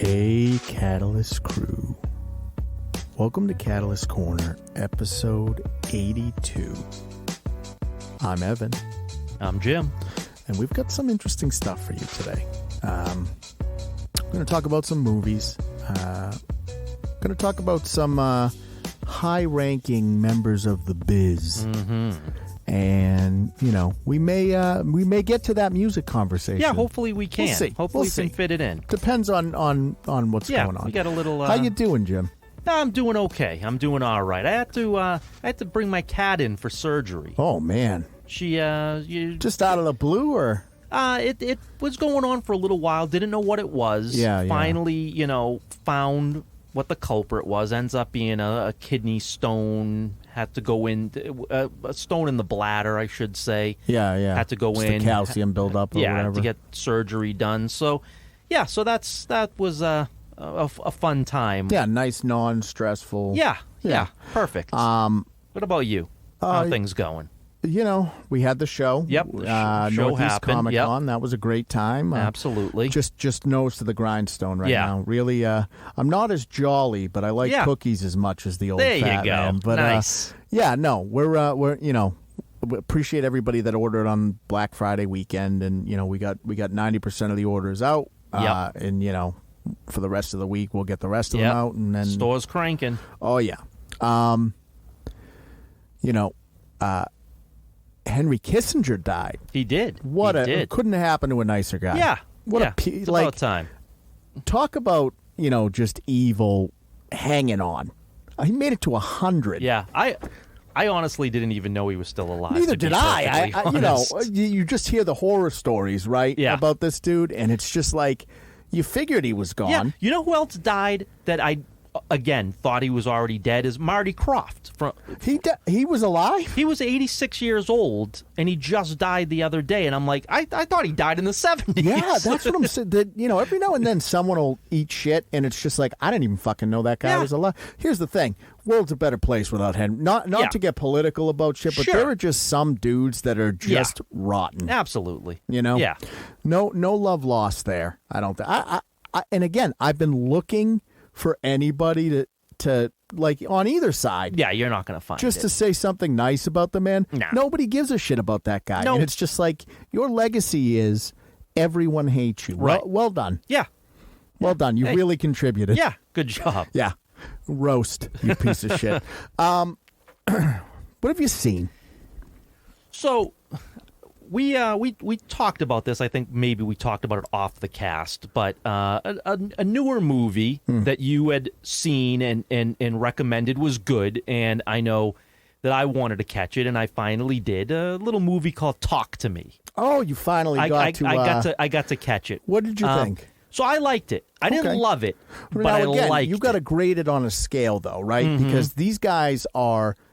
Hey, Catalyst crew. Welcome to Catalyst Corner, episode 82. I'm Evan. I'm Jim. And we've got some interesting stuff for you today. We're going to talk about some movies. Going to talk about some high-ranking members of the biz. Mm-hmm. And, you know, we may get to that music conversation. Yeah, hopefully we can. We'll see. Hopefully we can fit it in. Depends on what's going on. We got a little... How you doing, Jim? I'm doing okay. I'm doing all right. I had to bring my cat in for surgery. Oh, man. She just out of the blue, or? It was going on for a little while. Didn't know what it was. Yeah. Finally, found what the culprit was. Ends up being a kidney stone. Had to go in, a stone in the bladder, I should say. Yeah. Had to go just in. The calcium buildup or whatever. To get surgery done. So, yeah, that was a fun time. Yeah, nice, non-stressful. Yeah, perfect. What about you? How are things going? You know, we had the show. Yep, show Northeast happened. Comic Con. That was a great time. Absolutely. Just nose to the grindstone right now. Really, I'm not as jolly, but I like cookies as much as the old there fat you go. man. But, nice. We're we appreciate everybody that ordered on Black Friday weekend, and we got 90% of the orders out. Yep. And for the rest of the week, we'll get the rest of them out, and then store's cranking. Oh yeah. Henry Kissinger died. He did. Couldn't have happened to a nicer guy. Yeah. It's like about time. Talk about, just evil hanging on. He made it to 100. Yeah. I honestly didn't even know he was still alive. Neither did I. Honest. You just hear the horror stories, right? Yeah. About this dude, and it's just like you figured he was gone. Yeah. You know who else died that I again thought he was already dead is Marty Krofft. He was alive? He was 86 years old, and he just died the other day. And I'm like, I thought he died in the 70s. Yeah, that's what I'm saying. Every now and then someone will eat shit, and it's just like, I didn't even fucking know that guy was alive. Here's the thing. World's a better place without Henry. Not to get political about shit, but there are just some dudes that are just rotten. Absolutely. Yeah. No love lost there, I don't think. And again, I've been looking for anybody to like on either side. Yeah, you're not going to find just to say something nice about the man. No. Nobody gives a shit about that guy. No. And it's just like your legacy is everyone hates you. Right. Well done. Yeah. Well done. You really contributed. Yeah. Good job. Yeah. Roast, you piece of shit. What have you seen? So we talked about this. I think maybe we talked about it off the cast, but a newer movie that you had seen and recommended was good, and I know that I wanted to catch it, and I finally did. A little movie called Talk to Me. Oh, you finally I got to catch it. What did you think? So I liked it. I didn't love it, but now, I again, liked it. You got to grade it on a scale, though, right? Mm-hmm. Because these guys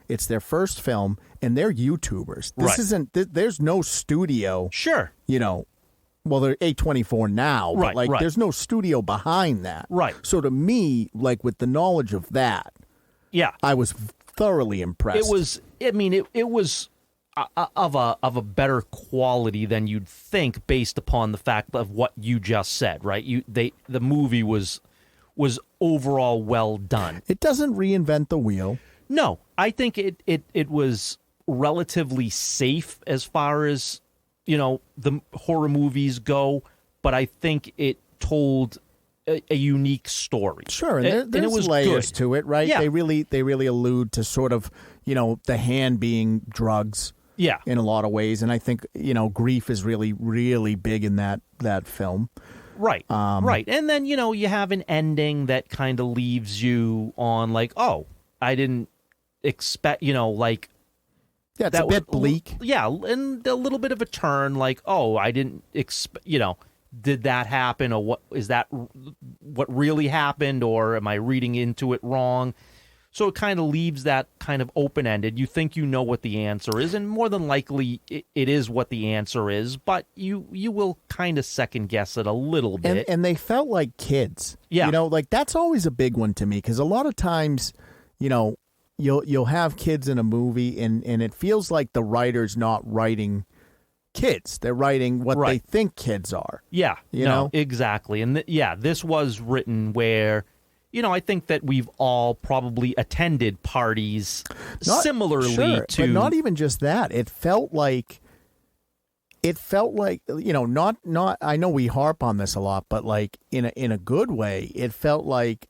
it's their first film, and they're YouTubers. This isn't. There's no studio. Sure. Well, they're A24 now, but there's no studio behind that. Right. So to me, like with the knowledge of that, I was thoroughly impressed. It was. I mean, it was of a better quality than you'd think based upon the fact of what you just said, right? The movie was overall well done. It doesn't reinvent the wheel. No, I think it was relatively safe as far as the horror movies go, but I think it told a unique story. Sure, and there's it was layers good to it, right? Yeah. They really allude to sort of the hand being drugs. Yeah. In a lot of ways, and I think grief is really, really big in that film. Right. Right. And then you have an ending that kind of leaves you on like, oh, I didn't expect, like. Yeah, it's a bit bleak. Yeah, and a little bit of a turn, like, oh, I didn't expect, did that happen, or what is that what really happened, or am I reading into it wrong? So it kind of leaves that kind of open-ended. You think you know what the answer is, and more than likely it is what the answer is, but you will kind of second-guess it a little bit. And they felt like kids. Yeah. Like that's always a big one to me, because a lot of times, you'll have kids in a movie, and it feels like the writer's not writing kids. They're writing what they think kids are. Yeah, you know exactly. And this was written where, I think that we've all probably attended parties similarly to, but not even just that. It felt like, not. I know we harp on this a lot, but like in a good way, it felt like,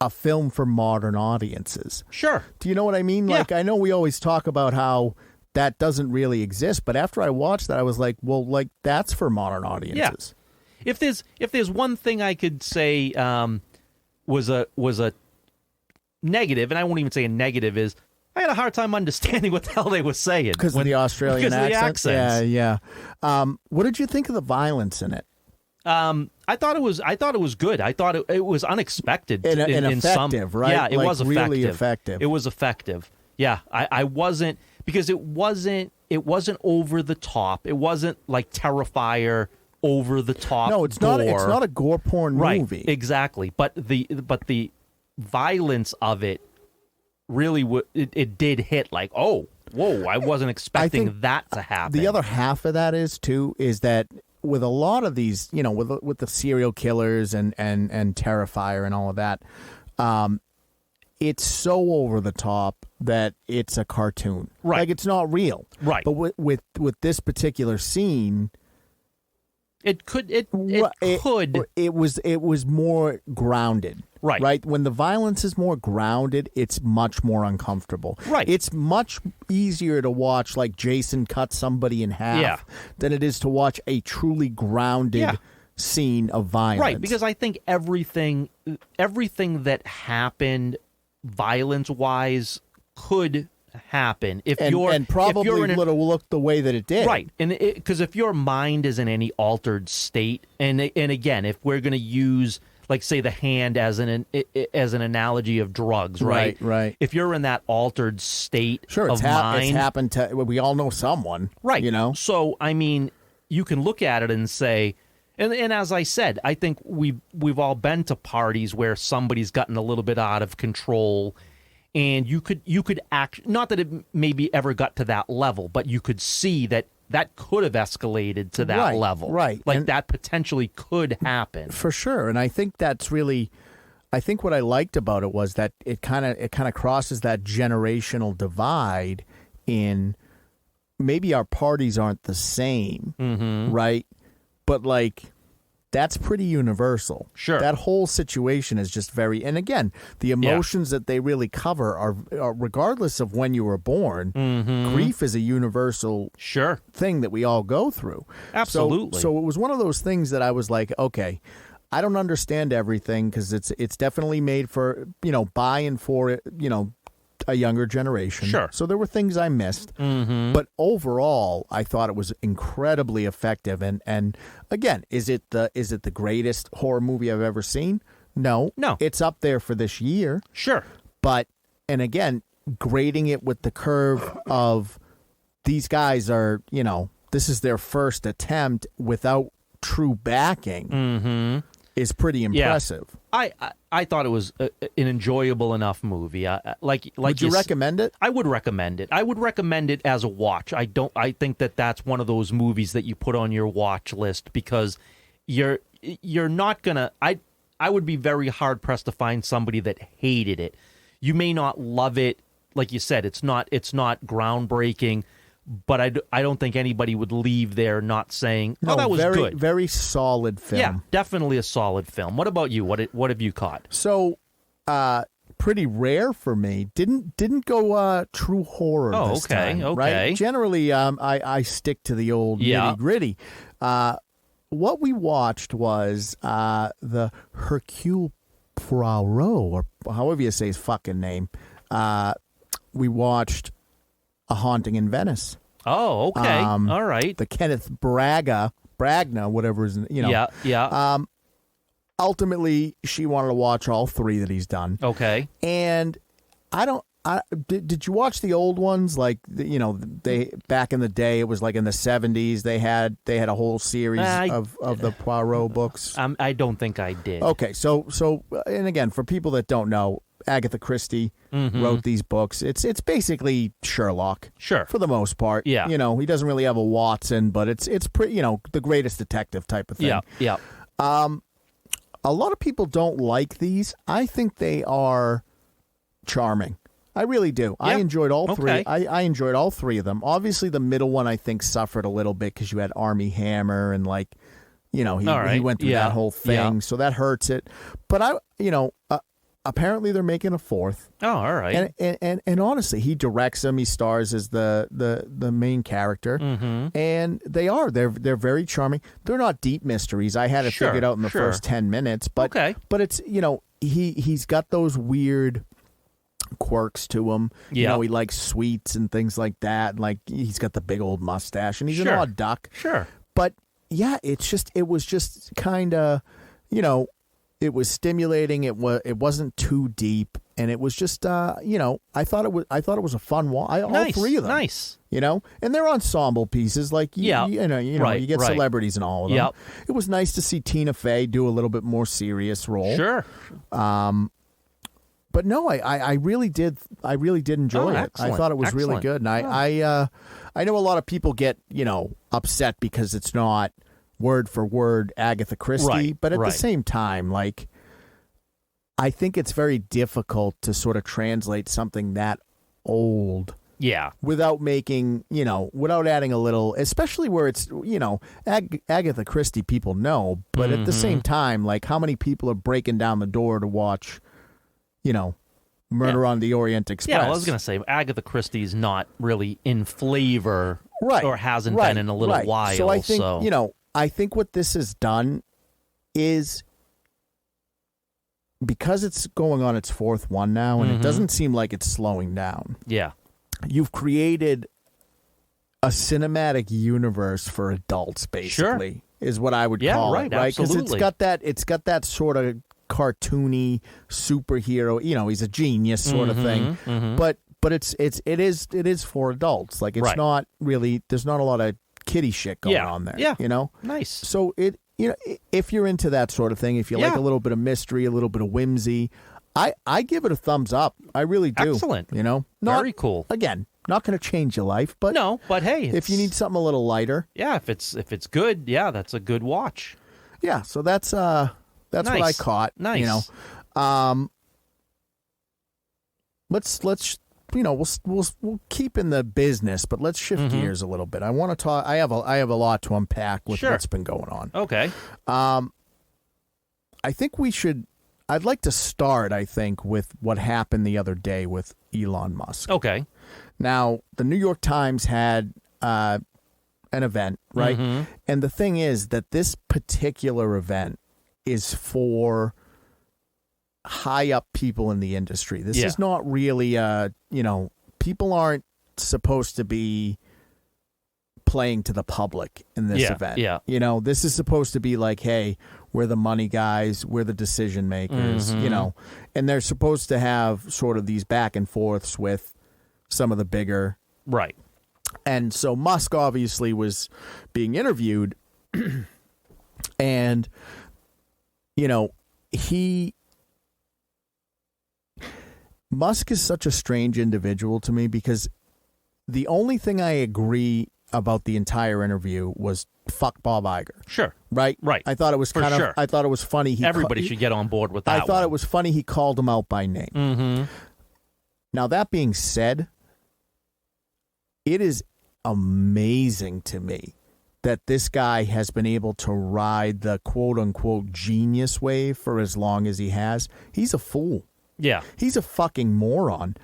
a film for modern audiences. Sure. Do you know what I mean? Yeah. Like, I know we always talk about how that doesn't really exist, but after I watched that, I was like, well, like, that's for modern audiences. Yeah. If there's one thing I could say was a negative, and I won't even say a negative, is I had a hard time understanding what the hell they were saying because of the Australian accent. Because of the accents. Yeah. What did you think of the violence in it? I thought it was good. I thought it was unexpected and some, effective, right? Yeah, it like was effective. Really effective. It was effective. Yeah, I wasn't, because it wasn't over the top. It wasn't like Terrifier over the top. No, it's gore. not. It's not a gore porn movie. Right, exactly. But the violence of it really it did hit like, oh, whoa! I wasn't expecting that to happen. The other half of that is that with a lot of these, with the serial killers and Terrifier and all of that, it's so over the top that it's a cartoon. Right. Like, it's not real. Right. But with this particular scene, it could. It was more grounded. Right. Right. When the violence is more grounded, it's much more uncomfortable. Right. It's much easier to watch like Jason cut somebody in half than it is to watch a truly grounded scene of violence. Right. Because I think everything that happened violence-wise could happen if probably would have looked the way that it did. Right. And because if your mind is in any altered state, and again, if we're going to use, like, say, the hand as an analogy of drugs, right? Right. If you're in that altered state sure, of mind, it's happened to. We all know someone, right? So I mean, you can look at it and say, and as I said, I think we've all been to parties where somebody's gotten a little bit out of control, and you could act, not that it maybe ever got to that level, but you could see that could have escalated to that level. Right. Like, and that potentially could happen. For sure. And I think that's really, I think what I liked about it was that it kind of crosses that generational divide in maybe our parties aren't the same, right? But like, that's pretty universal. Sure. That whole situation is just very, and again, the emotions that they really cover are regardless of when you were born, grief is a universal thing that we all go through. Absolutely. So it was one of those things that I was like, okay, I don't understand everything because it's definitely made for, by and for, a younger generation. Sure. So there were things I missed. But overall, I thought it was incredibly effective. And again, is it the greatest horror movie I've ever seen? No. It's up there for this year. Sure. But, and again, grading it with the curve of these guys are, this is their first attempt without true backing is pretty impressive. I thought it was an enjoyable enough movie. Would you recommend it? I would recommend it. I would recommend it as a watch. I think that's one of those movies that you put on your watch list because you're not gonna. I would be very hard pressed to find somebody that hated it. You may not love it, like you said. It's not groundbreaking. But I don't think anybody would leave there not saying, "Oh, that was good." Very solid film. Yeah, definitely a solid film. What about you? What have you caught? So, pretty rare for me. Didn't go true horror. This time, okay. Right? Generally, I stick to the old nitty gritty. What we watched was the Hercule Poirot, or however you say his fucking name. We watched A Haunting in Venice. Oh, okay. All right. The Kenneth Bragna, whatever is, Yeah. Ultimately, she wanted to watch all three that he's done. Okay. And did you watch the old ones? Like, they back in the day, it was like in the 70s. They had a whole series of the Poirot books. I don't think I did. Okay, so and again, for people that don't know, Agatha Christie wrote these books. It's basically Sherlock, sure, for the most part. Yeah, he doesn't really have a Watson, but it's pretty, the greatest detective type of thing. Yeah, yeah. A lot of people don't like these. I think they are charming. I really do. Yeah. I enjoyed all three. I enjoyed all three of them. Obviously, the middle one I think suffered a little bit because you had Armie Hammer and he went through that whole thing, so that hurts it. But apparently they're making a fourth. Oh, all right. And honestly, he directs them. He stars as the main character, and they're very charming. They're not deep mysteries. I had it figured out in the first 10 minutes, but it's he's got those weird quirks to him. He likes sweets and things like that. Like he's got the big old mustache, and he's an odd duck. Sure, but yeah, it was just kind of, it was stimulating. It wasn't too deep, and it was just, I thought it was a fun one. All three of them, nice, and they're ensemble pieces. Like you get celebrities in all of them. Yep. It was nice to see Tina Fey do a little bit more serious role. Sure. But no, I really did. I really did enjoy it. I thought it was really good, and I know a lot of people get upset because it's not word for word Agatha Christie, but at the same time, I think it's very difficult to sort of translate something that old. Yeah. Without making, without adding a little, especially where it's, Agatha Christie people know, but at the same time, how many people are breaking down the door to watch, Murder on the Orient Express? Yeah, I was going to say, Agatha Christie's not really in flavor, or hasn't been in a little while. So I think what this has done is, because it's going on its fourth one now, and it doesn't seem like it's slowing down. Yeah. You've created a cinematic universe for adults, basically, is what I would call it, right? Because it's got that sort of cartoony superhero, he's a genius sort of thing, but it is for adults. It's not really, there's not a lot of kiddie shit going on there. Yeah, nice. So if you're into that sort of thing, if you like a little bit of mystery, a little bit of whimsy, I give it a thumbs up. I really do. Excellent. Very cool. Again, not going to change your life, but hey, if you need something a little lighter, if it's good, that's a good watch. Yeah, so that's nice. What I caught. Nice. Let's we'll keep in the business, but let's shift gears a little bit. I want to talk. I have a lot to unpack with what's been going on. Okay. I think we should. I'd like to start, with what happened the other day with Elon Musk. Okay. Now, the New York Times had an event, right? And the thing is that this particular event is for high up people in the industry. This is not really people aren't supposed to be playing to the public in this event. Yeah. This is supposed to be hey, we're the money guys, we're the decision makers, and they're supposed to have sort of these back and forths with some of the bigger. Right. And so Musk obviously was being interviewed and Musk is such a strange individual to me because the only thing I agree about the entire interview was fuck Bob Iger. Sure. Right? Right. I thought it was I thought it was funny. Everybody should get on board with that. I thought it was funny he called him out by name. Now, that being said, it is amazing to me that this guy has been able to ride the quote-unquote genius wave for as long as he has. He's a fool. Yeah. He's a fucking moron.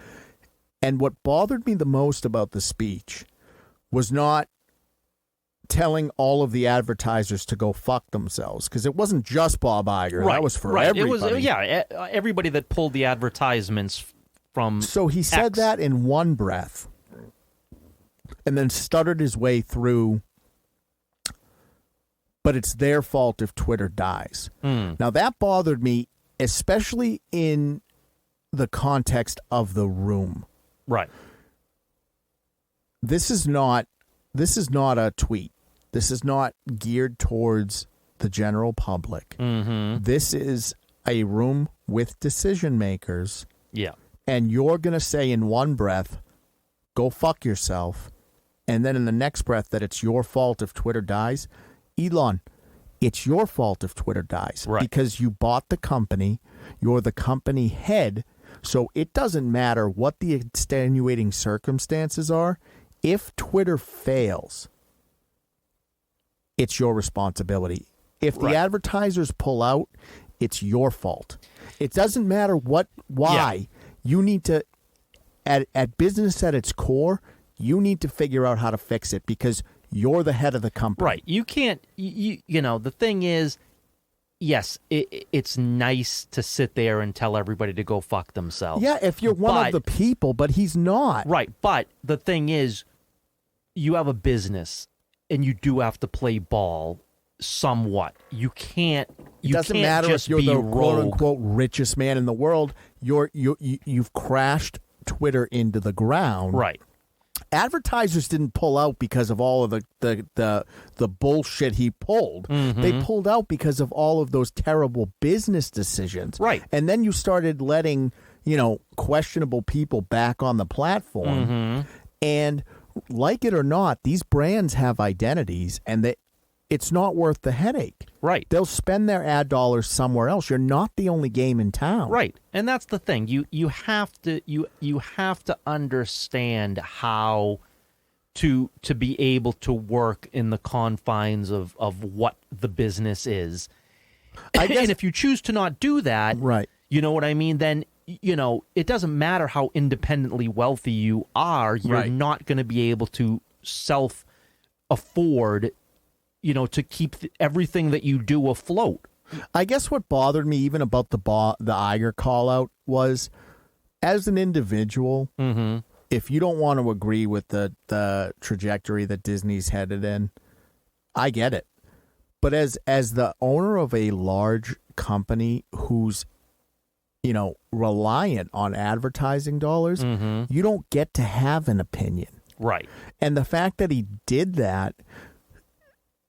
And what bothered me the most about the speech was not telling all of the advertisers to go fuck themselves, because it wasn't just Bob Iger. That was for everybody. It was, everybody that pulled the advertisements from So he said that in one breath and then stuttered his way through, but it's their fault if Twitter dies. Now, that bothered me, especially in the context of the room. Right. This is not a tweet. This is not geared towards the general public. This is a room with decision makers Yeah. And you're going to say in one breath, go fuck yourself. And then in the next breath that it's your fault if Twitter dies. Elon, it's your fault if Twitter dies. Right. Because you bought the company. You're the company head. So it doesn't matter what the extenuating circumstances are. If Twitter fails, it's your responsibility. If the advertisers pull out, it's your fault. It doesn't matter why. Yeah. You need to, at business at its core, you need to figure out how to fix it because you're the head of the company. Right. You can't, you know, the thing is, yes, it's nice to sit there and tell everybody to go fuck themselves. Yeah, if you're one of the people, but he's not. Right. But the thing is, you have a business and you do have to play ball somewhat. You can't. It doesn't matter if you're the quote unquote richest man in the world. You've crashed Twitter into the ground. Right. Advertisers didn't pull out because of all of the bullshit he pulled. Mm-hmm. They pulled out because of all of those terrible business decisions. Right. And then you started letting, questionable people back on the platform. Mm-hmm. And like it or not, these brands have identities and it's not worth the headache. Right. They'll spend their ad dollars somewhere else. You're not the only game in town. Right. And that's the thing. You have to understand how to be able to work in the confines of what the business is. I guess, and if you choose to not do that, right. You know what I mean, then it doesn't matter how independently wealthy you are, you're not going to be able to self-afford to keep everything that you do afloat. I guess what bothered me even about the Iger call-out was, as an individual, mm-hmm. if you don't want to agree with the trajectory that Disney's headed in, I get it. But as the owner of a large company who's, reliant on advertising dollars, mm-hmm. you don't get to have an opinion. Right. And the fact that he did that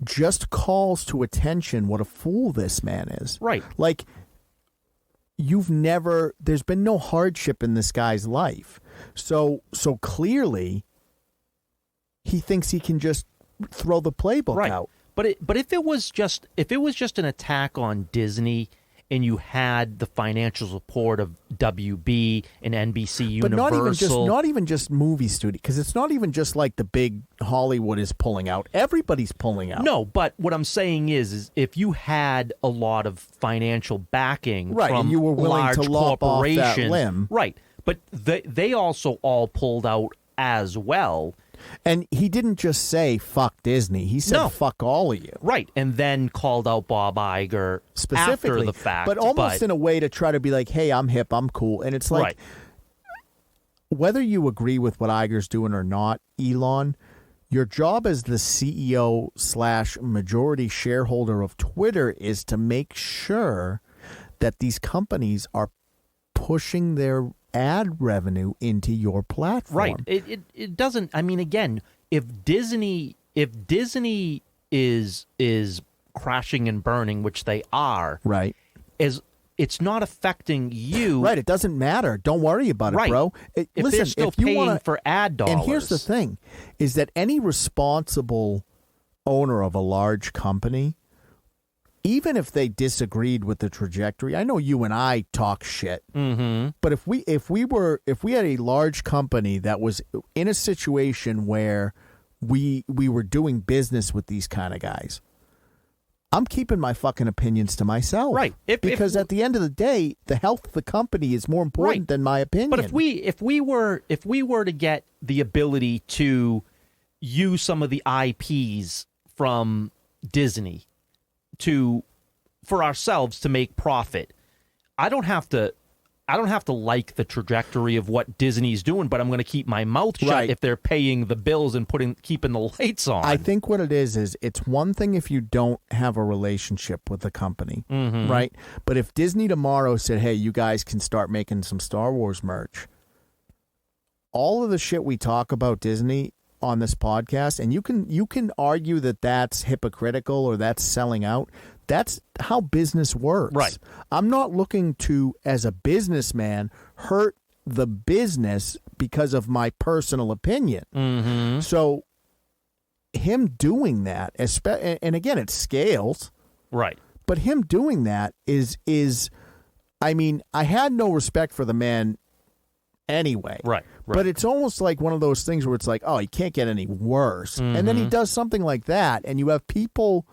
just calls to attention what a fool this man is. Right. Like, there's been no hardship in this guy's life. So clearly he thinks he can just throw the playbook out. But if it was just an attack on Disney and you had the financial support of WB and NBC Universal, but not even just movie studio, because it's not even just like the big Hollywood is pulling out. Everybody's pulling out. No, but what I'm saying is if you had a lot of financial backing from and you were willing large to lop corporations, off that limb, right? But they also all pulled out as well. And he didn't just say, fuck Disney. He said, fuck all of you. Right. And then called out Bob Iger specifically after the fact. But almost in a way to try to be like, hey, I'm hip, I'm cool. And it's like, whether you agree with what Iger's doing or not, Elon, your job as the CEO / majority shareholder of Twitter is to make sure that these companies are pushing their ad revenue into your platform. Right. It doesn't. I mean, again, if Disney is crashing and burning, which they are, right, it's not affecting you. Right. It doesn't matter. Don't worry about it, bro. If they're still paying for ad dollars. And here's the thing: is that any responsible owner of a large company, even if they disagreed with the trajectory, I know you and I talk shit, mm-hmm. but if we had a large company that was in a situation where we were doing business with these kind of guys, I'm keeping my fucking opinions to myself, right? Because at the end of the day, the health of the company is more important than my opinion. But if we were to get the ability to use some of the IPs from Disney for ourselves to make profit, I don't have to like the trajectory of what Disney's doing, but I'm going to keep my mouth shut if they're paying the bills and keeping the lights on. I think what it is it's one thing if you don't have a relationship with the company, mm-hmm. right? But if Disney tomorrow said, hey, you guys can start making some Star Wars merch, all of the shit we talk about Disney on this podcast, and you can argue that that's hypocritical or that's selling out. That's how business works. Right. I'm not looking to, as a businessman, hurt the business because of my personal opinion. Mm-hmm. So him doing that, and again, it scales. Right. But him doing that is I mean, I had no respect for the man anyway. Right. But it's almost like one of those things where it's like, oh, he can't get any worse. Mm-hmm. And then he does something like that, and you have people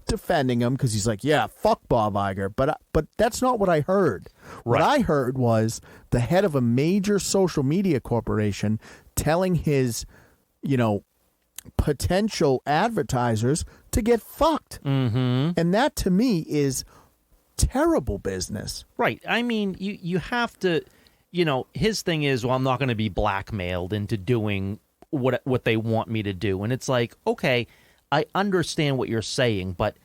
defending him because he's like, yeah, fuck Bob Iger. But that's not what I heard. Right. What I heard was the head of a major social media corporation telling his, potential advertisers to get fucked. Mm-hmm. And that to me is terrible business. Right. I mean, you have to, his thing is, well, I'm not going to be blackmailed into doing what they want me to do. And it's like, okay, I understand what you're saying, but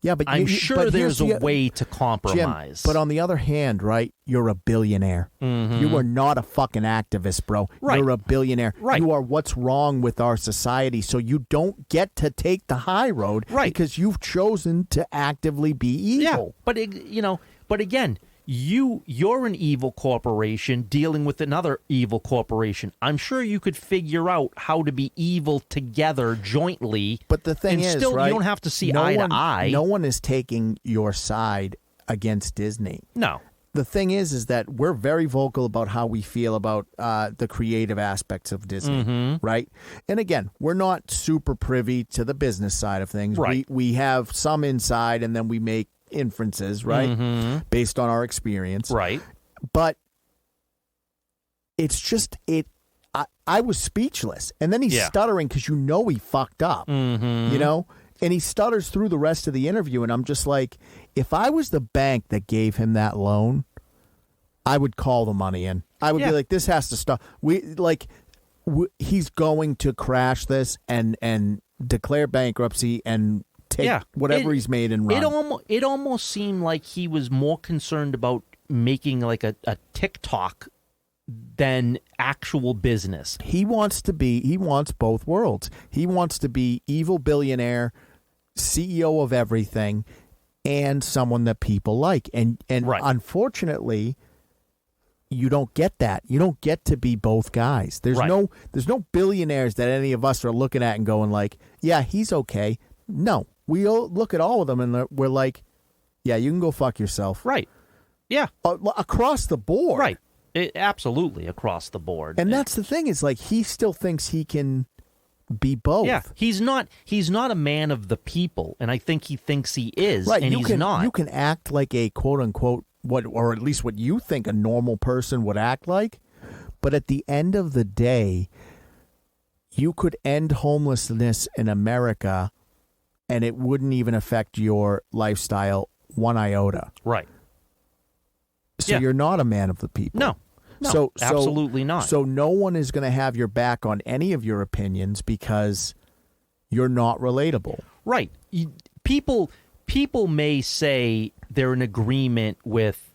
yeah, but I'm sure there's a way to compromise. Jim, but on the other hand, right, you're a billionaire. Mm-hmm. You are not a fucking activist, bro. Right. You're a billionaire. Right. You are what's wrong with our society, so you don't get to take the high road because you've chosen to actively be evil. Yeah, but again, you're an evil corporation dealing with another evil corporation. I'm sure you could figure out how to be evil together jointly. But the thing is, still, right, you don't have to see eye to eye. No one is taking your side against Disney. No. The thing is that we're very vocal about how we feel about the creative aspects of Disney, right? And again, we're not super privy to the business side of things. Right. We have some inside, and then we make inferences, right, based on our experience, right? But it's just I was speechless, and then he's stuttering because he fucked up, and he stutters through the rest of the interview, and I'm just like, if I was the bank that gave him that loan, I would call the money in. I would be like, this has to stop. He's going to crash this and declare bankruptcy and take whatever he's made and run. It almost seemed like he was more concerned about making like a TikTok than actual business. He wants both worlds. He wants to be evil billionaire, CEO of everything, and someone that people like. And unfortunately, you don't get that. You don't get to be both guys. There's no billionaires that any of us are looking at and going like, yeah, he's okay. No. We all look at all of them and we're like, yeah, you can go fuck yourself. Right. Yeah. Across the board. Right. Absolutely across the board. And that's the thing is like he still thinks he can be both. Yeah. He's not a man of the people, and I think he thinks he is, right. and he's not. You can act like a quote unquote or at least what you think a normal person would act like, but at the end of the day, you could end homelessness in America and it wouldn't even affect your lifestyle one iota. Right. So you're not a man of the people. No, so absolutely not. So no one is going to have your back on any of your opinions because you're not relatable. Right. People may say they're in agreement with,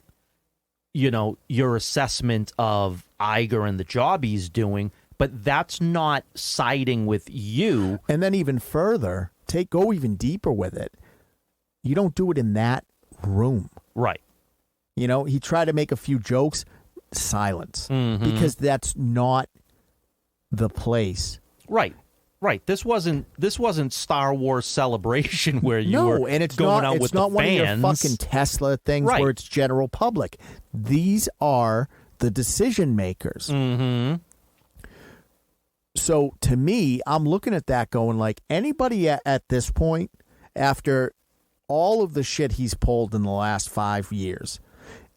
your assessment of Iger and the job he's doing, but that's not siding with you. And then even further, go even deeper with it. You don't do it in that room. Right. He tried to make a few jokes, silence, because that's not the place. Right. Right. This wasn't Star Wars Celebration where you were and it's going not, out it's with not the one fans. of your fucking Tesla things where it's general public. These are the decision makers. Mm-hmm. So to me, I'm looking at that going like anybody at this point, after all of the shit he's pulled in the last 5 years,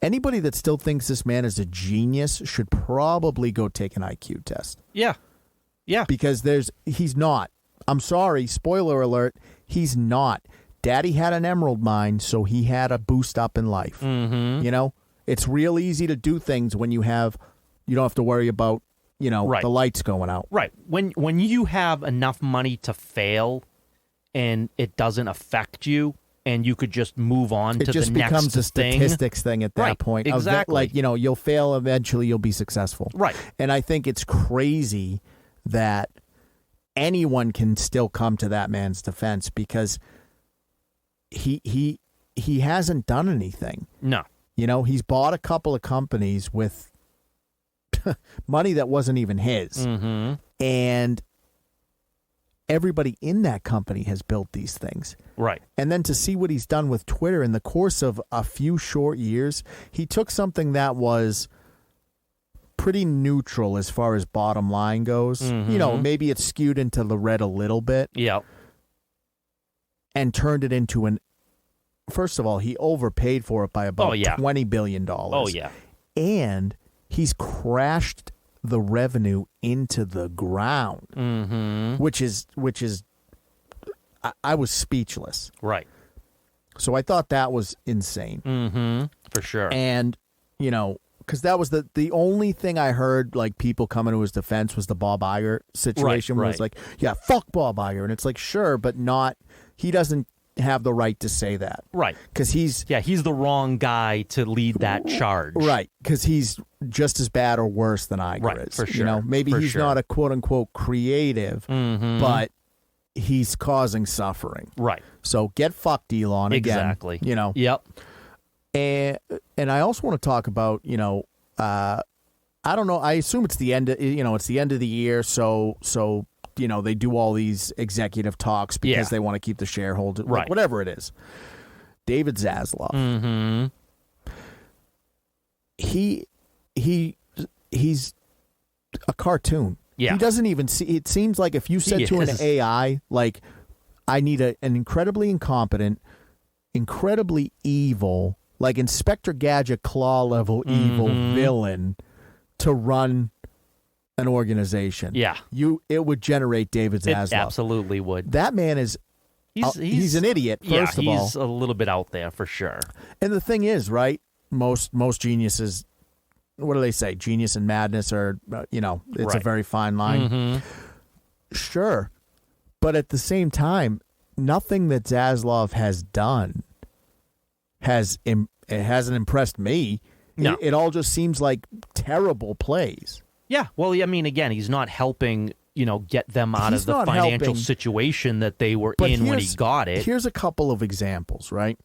anybody that still thinks this man is a genius should probably go take an IQ test. Yeah. Yeah. Because he's not. I'm sorry, spoiler alert, he's not. Daddy had an emerald mine, so he had a boost up in life. Mm-hmm. It's real easy to do things when you don't have to worry about, the lights going out. Right. When you have enough money to fail and it doesn't affect you and you could just move on to the next thing. It just becomes a statistics thing at that point. Exactly. You'll fail, eventually you'll be successful. Right. And I think it's crazy that anyone can still come to that man's defense because he hasn't done anything. No. You know, he's bought a couple of companies with money that wasn't even his. Mm-hmm. And everybody in that company has built these things. Right. And then to see what he's done with Twitter in the course of a few short years, he took something that was pretty neutral as far as bottom line goes. Mm-hmm. You know, maybe it's skewed into the red a little bit. Yeah. And turned it into first of all, he overpaid for it by about $20 billion. Oh, yeah. And he's crashed the revenue into the ground, which is I was speechless. Right. So I thought that was insane. Mm-hmm. For sure. And, you know, because that was the only thing I heard, like, people coming to his defense was the Bob Iger situation. Where it's like, yeah, fuck Bob Iger. And it's like, sure, but not, he doesn't have the right to say that. Right. Because he's the wrong guy to lead that charge. Right. Because he's just as bad or worse than Iger is. For sure. You know, maybe he's not a quote unquote creative, but he's causing suffering. Right. So get fucked, Elon. Again, exactly. You know. Yep. And I also want to talk about, you know, I don't know. I assume it's the end. It's the end of the year. So you know, they do all these executive talks because they want to keep the shareholder, right? Whatever it is. David Zaslav. Mm-hmm. He's a cartoon. Yeah. He doesn't even see. It seems like if you said to an AI, like, I need an incredibly incompetent, incredibly evil, like Inspector Gadget claw level evil villain to run an organization. Yeah. It would generate David Zaslav. It absolutely would. That man is he's an idiot, first of all. He's a little bit out there for sure. And the thing is, right, most geniuses, what do they say? Genius and madness are, it's a very fine line. Mm-hmm. Sure. But at the same time, nothing that Zaslav has done it hasn't impressed me. No. It all just seems like terrible plays. Yeah. Well, I mean, again, he's not helping, get them out of the financial situation that they were in when he got it. Here's a couple of examples, right?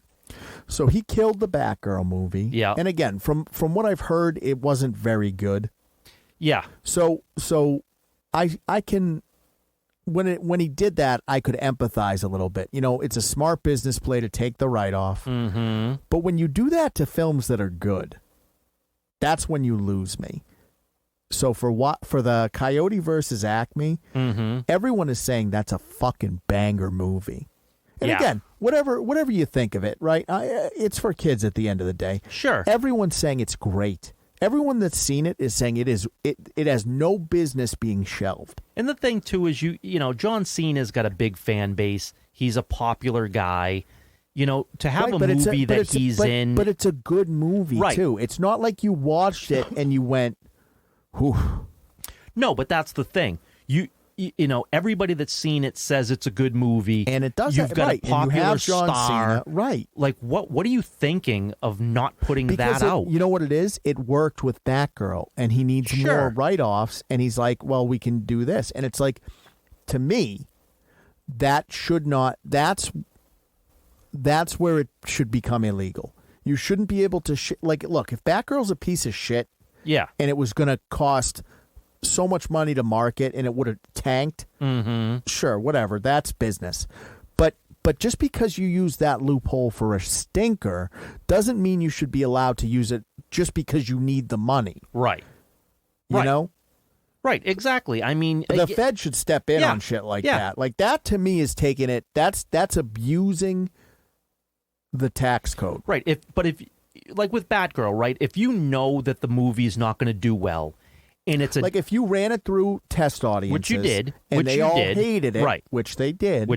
So he killed the Batgirl movie. Yeah. And again, from what I've heard, it wasn't very good. Yeah. So I can, when he did that, I could empathize a little bit. It's a smart business play to take the write-off. Mm-hmm. But when you do that to films that are good, that's when you lose me. So for the Coyote versus Acme, everyone is saying that's a fucking banger movie. And again, whatever you think of it, right? It's for kids at the end of the day. Sure. Everyone's saying it's great. Everyone that's seen it is saying it has no business being shelved. And the thing too is John Cena's got a big fan base. He's a popular guy. To have a movie that he's in. But it's a good movie too. It's not like you watched it and you went, whew. No, but that's the thing. Everybody that's seen it says it's a good movie, and it does. You've got a popular John star, Cena, right? Like, what are you thinking of not putting that out? You know what it is? It worked with Batgirl, and he needs more write-offs, and he's like, "Well, we can do this," and it's like, to me, that should not. That's where it should become illegal. You shouldn't be able to look, if Batgirl's a piece of shit, and it was going to cost so much money to market and it would have tanked, sure, whatever, that's business. But just because you use that loophole for a stinker doesn't mean you should be allowed to use it just because you need the money. Right. You know? Right, exactly. I mean, the Fed should step in on shit like that. Like, that to me is taking it, that's abusing the tax code. Right. If like with Batgirl, right? If you know that the movie is not going to do well, and it's like if you ran it through test audiences, which you did, and they all hated it, right? Which they did.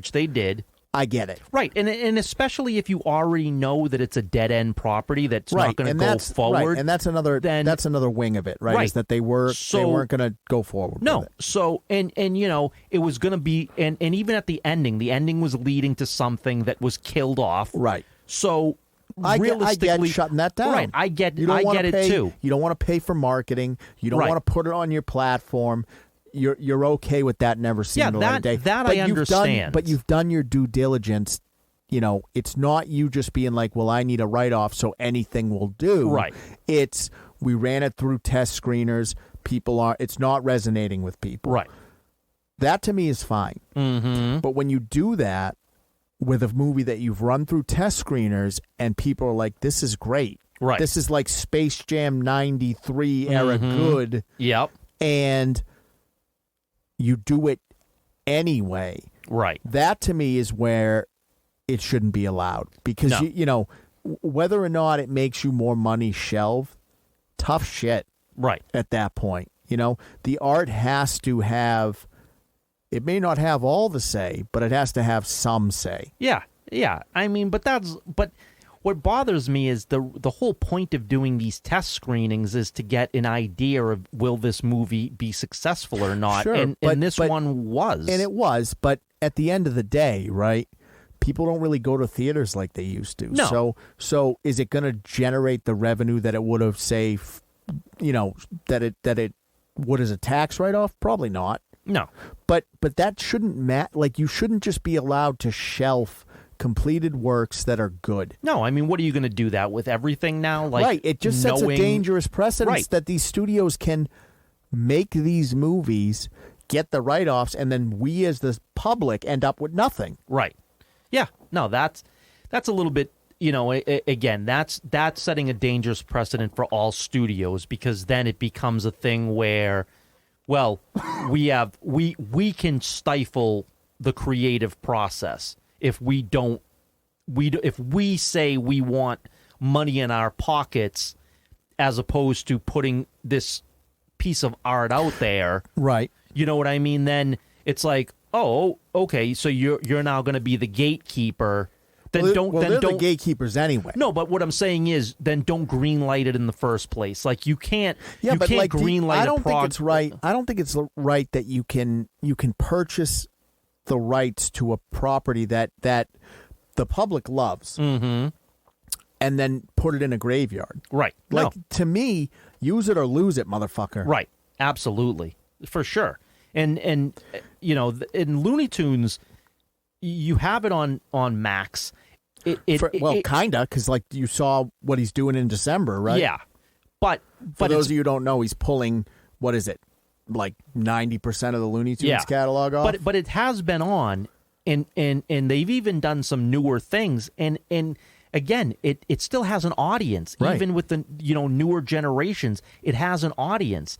I get it, right? And especially if you already know that it's a dead end property that's not going to go forward, right. And that's another wing of it, right? Is that they weren't going to go forward. No, with it. so and it was going to be, and even at the ending was leading to something that was killed off, right? So. I get shutting that down. Right, I get it too. You don't want to pay for marketing. You don't want to put it on your platform. you're okay with that never seeing the light of day. That I understand. But you've done your due diligence. It's not you just being like, well, I need a write-off, so anything will do. Right. It's we ran it through test screeners. It's not resonating with people. Right. That to me is fine. Mm-hmm. But when you do that with a movie that you've run through test screeners and people are like, this is great. Right. This is like Space Jam 93 era good. Yep. And you do it anyway. Right. That to me is where it shouldn't be allowed. Because, whether or not it makes you more money shelved, tough shit. Right. At that point. The art has to have, it may not have all the say, but it has to have some say. Yeah. Yeah. I mean, but what bothers me is the whole point of doing these test screenings is to get an idea of will this movie be successful or not. Sure, and this one was. And it was, but at the end of the day, right, people don't really go to theaters like they used to. No. So is it going to generate the revenue that it would have, say, that it would as a tax write-off? Probably not. No. But that shouldn't matter. Like, you shouldn't just be allowed to shelf completed works that are good. No, I mean, what are you going to do that with everything now? Like, right. It just sets a dangerous precedent that these studios can make these movies, get the write-offs, and then we as the public end up with nothing. Right. Yeah. No, that's a little bit, again, that's setting a dangerous precedent for all studios, because then it becomes a thing where, well, we can stifle the creative process if if we say we want money in our pockets as opposed to putting this piece of art out there. Right. You know what I mean? Then it's like, oh, okay, so you're now going to be the gatekeeper. Then they're don't the gatekeepers anyway. No, but what I'm saying is, then don't greenlight it in the first place. Like, you can't. Yeah, you but can't like greenlight. I don't think it's right. I don't think it's right that you can purchase the rights to a property that the public loves, and then put it in a graveyard. Right. Like, to me, use it or lose it, motherfucker. Right. Absolutely, for sure. And in Looney Tunes, you have it on Max. Kinda, because like you saw what he's doing in December, right? Yeah, but for those of you who don't know, he's pulling, what is it, like 90% of the Looney Tunes catalog off. But it has been on, and they've even done some newer things, and again, it still has an audience, right. Even with the newer generations, it has an audience.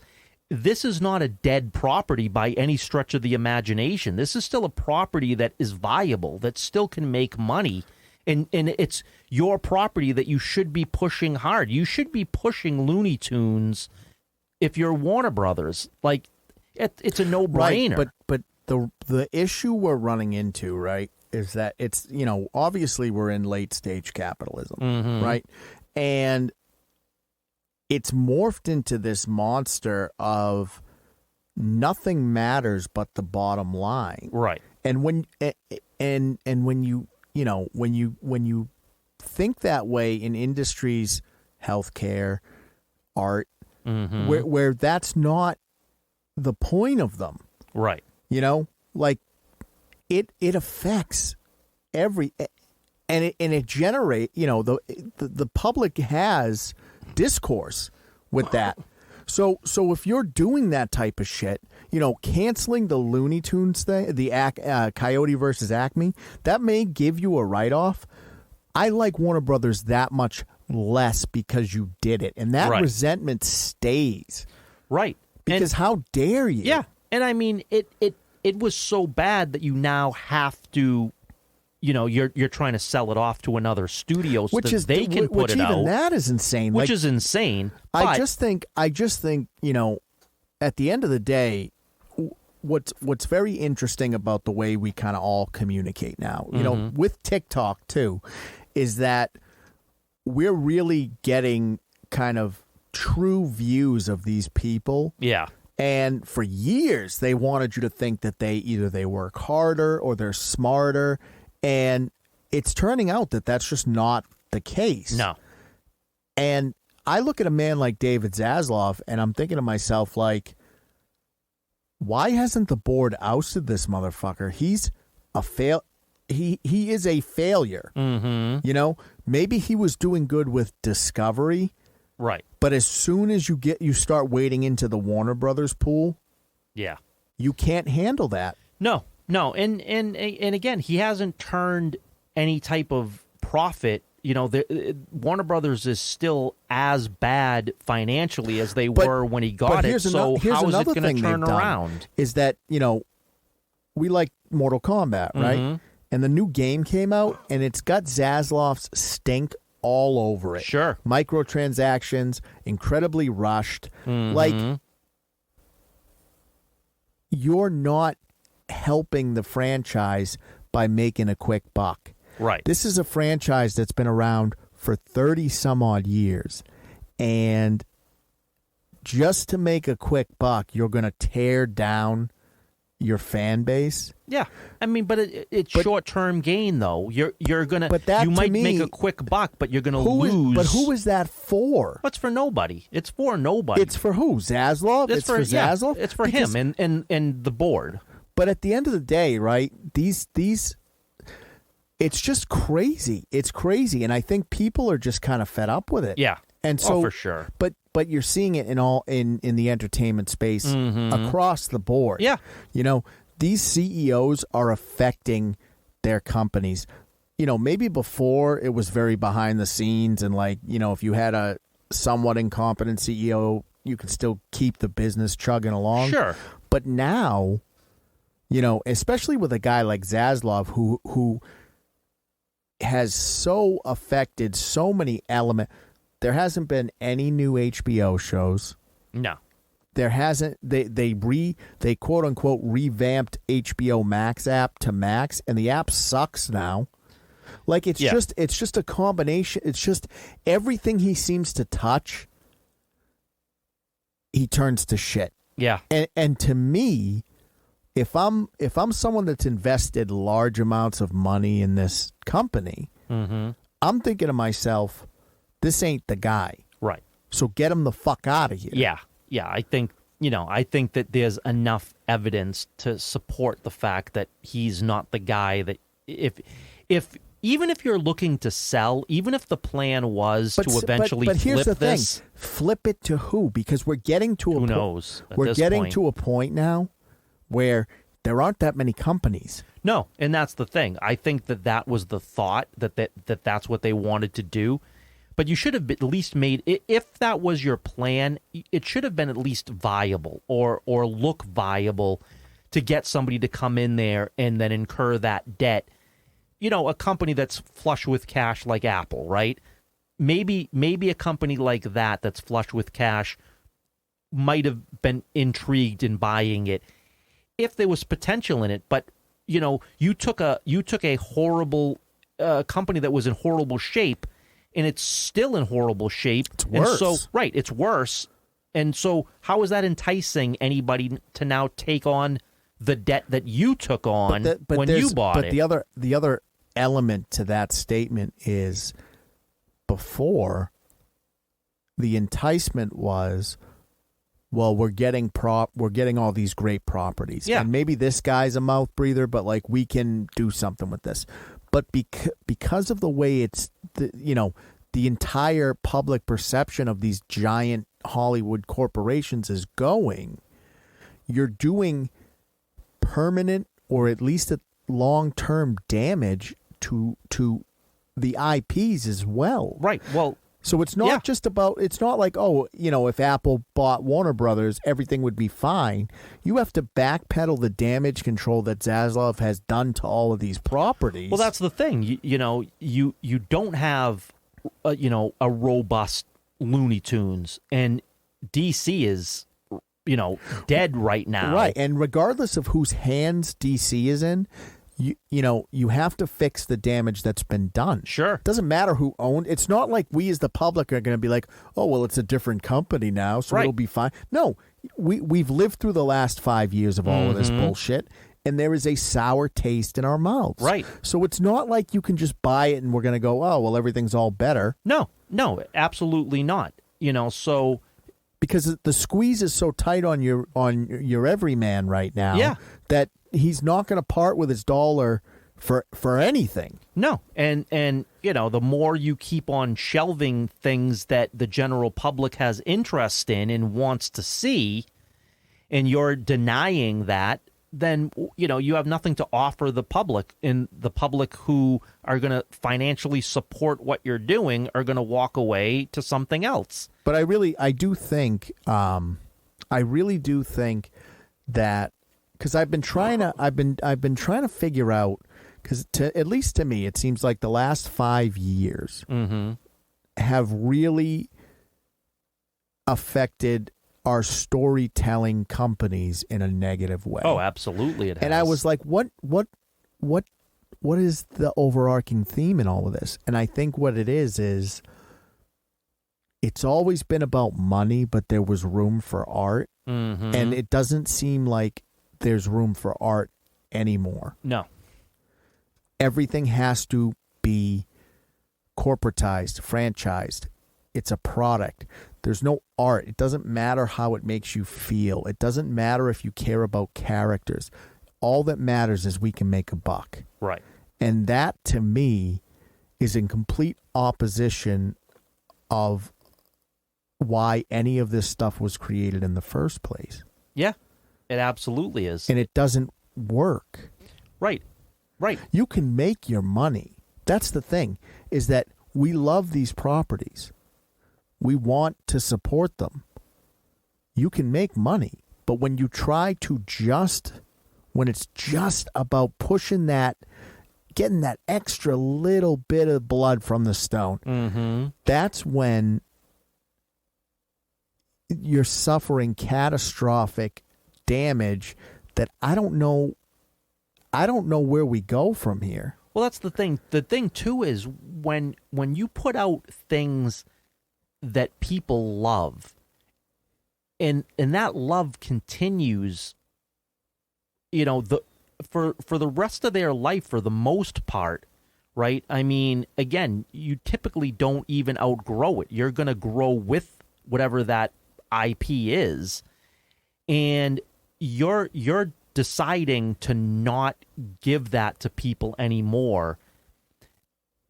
This is not a dead property by any stretch of the imagination. This is still a property that is viable, that still can make money. And it's your property that you should be pushing hard. You should be pushing Looney Tunes if you're Warner Brothers. Like, it's a no-brainer. Right, but the issue we're running into, right, is that it's, obviously we're in late-stage capitalism, right? And it's morphed into this monster of nothing matters but the bottom line. Right. And when when you think that way in industries, healthcare, art, where that's not the point of them. Right. Like it affects every, and it generate, the public has discourse with that. So if you're doing that type of shit, canceling the Looney Tunes thing, the Coyote versus Acme, that may give you a write-off. I like Warner Brothers that much less because you did it, and that resentment stays. Right. Because how dare you? Yeah. And I mean, it was so bad that you now have to, you're trying to sell it off to another studio so that they can put it out. Which even that is insane. Which is insane. I just think, at the end of the day, what's very interesting about the way we kind of all communicate now, with TikTok too, is that we're really getting kind of true views of these people. Yeah. And for years, they wanted you to think that they work harder or they're smarter. And it's turning out that that's just not the case. No. And I look at a man like David Zaslav, and I'm thinking to myself, like, Why hasn't the board ousted this motherfucker? He's a He is a failure. Mm-hmm. You know, maybe he was doing good with Discovery, right? But as soon as you start wading into the Warner Brothers pool, yeah, you can't handle that. No, and again, he hasn't turned any type of profit. You know, Warner Brothers is still as bad financially as they were when he got it. So how is it going to turn around? Is that, you know, we like Mortal Kombat, right? Mm-hmm. And the new game came out, and it's got Zaslav's stink all over it. Sure. Microtransactions, incredibly rushed. Mm-hmm. Like, you're not helping the franchise by making a quick buck. Right. This is a franchise that's been around for 30 some odd years. And just to make a quick buck, you're going to tear down your fan base. Yeah. I mean, but it's short-term gain, though. You're going to, you might make a quick buck, but you're going to lose. But who is that for? It's for nobody. It's for nobody. It's for who? Zaslav? It's for Zaslav? It's for him and the board. But at the end of the day, right, these it's just crazy. It's crazy, and I think people are just kind of fed up with it. Yeah, and so for sure. But you're seeing it in the entertainment space across the board. Yeah, you know, these CEOs are affecting their companies. You know, maybe before it was very behind the scenes, and like, you know, if you had a somewhat incompetent CEO, you could still keep the business chugging along. Sure, but now, you know, especially with a guy like Zaslav who has so affected so many elements. There hasn't been any new HBO shows. No. There hasn't. They quote unquote revamped HBO Max app to Max, and the app sucks now. Like it's just a combination. It's just everything he seems to touch, he turns to shit. Yeah. And to me, if I'm someone that's invested large amounts of money in this company, I'm thinking to myself, this ain't the guy. Right. So get him the fuck out of here. Yeah. Yeah. I think that there's enough evidence to support the fact that he's not the guy that even if you're looking to sell, even if the plan was to eventually but here's flip the this. Thing. Flip it to who? Because we're getting to who knows? We're getting to a point now where there aren't that many companies. No, and that's the thing. I think that was the thought, that's what they wanted to do. But you should have at least made, if that was your plan, it should have been at least viable or look viable to get somebody to come in there and then incur that debt. You know, a company that's flush with cash like Apple, right? Maybe a company like that's flush with cash might have been intrigued in buying it if there was potential in it. But, you know, you took a horrible company that was in horrible shape, and it's still in horrible shape. It's worse. And so, right, it's worse. And so how is that enticing anybody to now take on the debt that you took on when you bought it? But the other element to that statement is before the enticement was, well, we're getting all these great properties. Yeah. And maybe this guy's a mouth breather, but like we can do something with this. But because of the way it's, the entire public perception of these giant Hollywood corporations is going, you're doing permanent or at least long-term damage to the IPs as well. Right. Well, so it's not just about, it's not like, oh, you know, if Apple bought Warner Brothers, everything would be fine. You have to backpedal the damage control that Zaslav has done to all of these properties. Well, that's the thing. You don't have, a robust Looney Tunes, and DC is, dead right now. Right. And regardless of whose hands DC is in, you have to fix the damage that's been done. Sure. It doesn't matter who owned. It's not like we as the public are going to be like, oh, well, it's a different company now, so it'll be fine. No, we've lived through the last 5 years of all of this bullshit, and there is a sour taste in our mouths. Right. So it's not like you can just buy it and we're going to go, oh, well, everything's all better. No, absolutely not. So because the squeeze is so tight on your everyman right now that he's not going to part with his dollar for anything. No, and the more you keep on shelving things that the general public has interest in and wants to see, and you're denying that, then you have nothing to offer the public, and the public who are going to financially support what you're doing are going to walk away to something else. But I really do think that, because I've been trying to figure out, because at least to me it seems like the last 5 years have really affected our storytelling companies in a negative way. Oh, absolutely it has. And I was like, what is the overarching theme in all of this? And I think what it is it's always been about money, but there was room for art. And it doesn't seem like there's room for art anymore. No. Everything has to be corporatized, franchised. It's a product. There's no art. It doesn't matter how it makes you feel. It doesn't matter if you care about characters. All that matters is we can make a buck. Right. And that, to me, is in complete opposition of why any of this stuff was created in the first place. Yeah, it absolutely is. And it doesn't work. Right. Right. You can make your money. That's the thing, is that we love these properties. We want to support them. You can make money, but when you try to when it's just about pushing that, getting that extra little bit of blood from the stone, that's when you're suffering catastrophic damage that I don't know where we go from here. Well, that's the thing. The thing too is when you put out things that people love, and that love continues, for the rest of their life for the most part, right? I mean, again, you typically don't even outgrow it. You're going to grow with whatever that IP is, and you're deciding to not give that to people anymore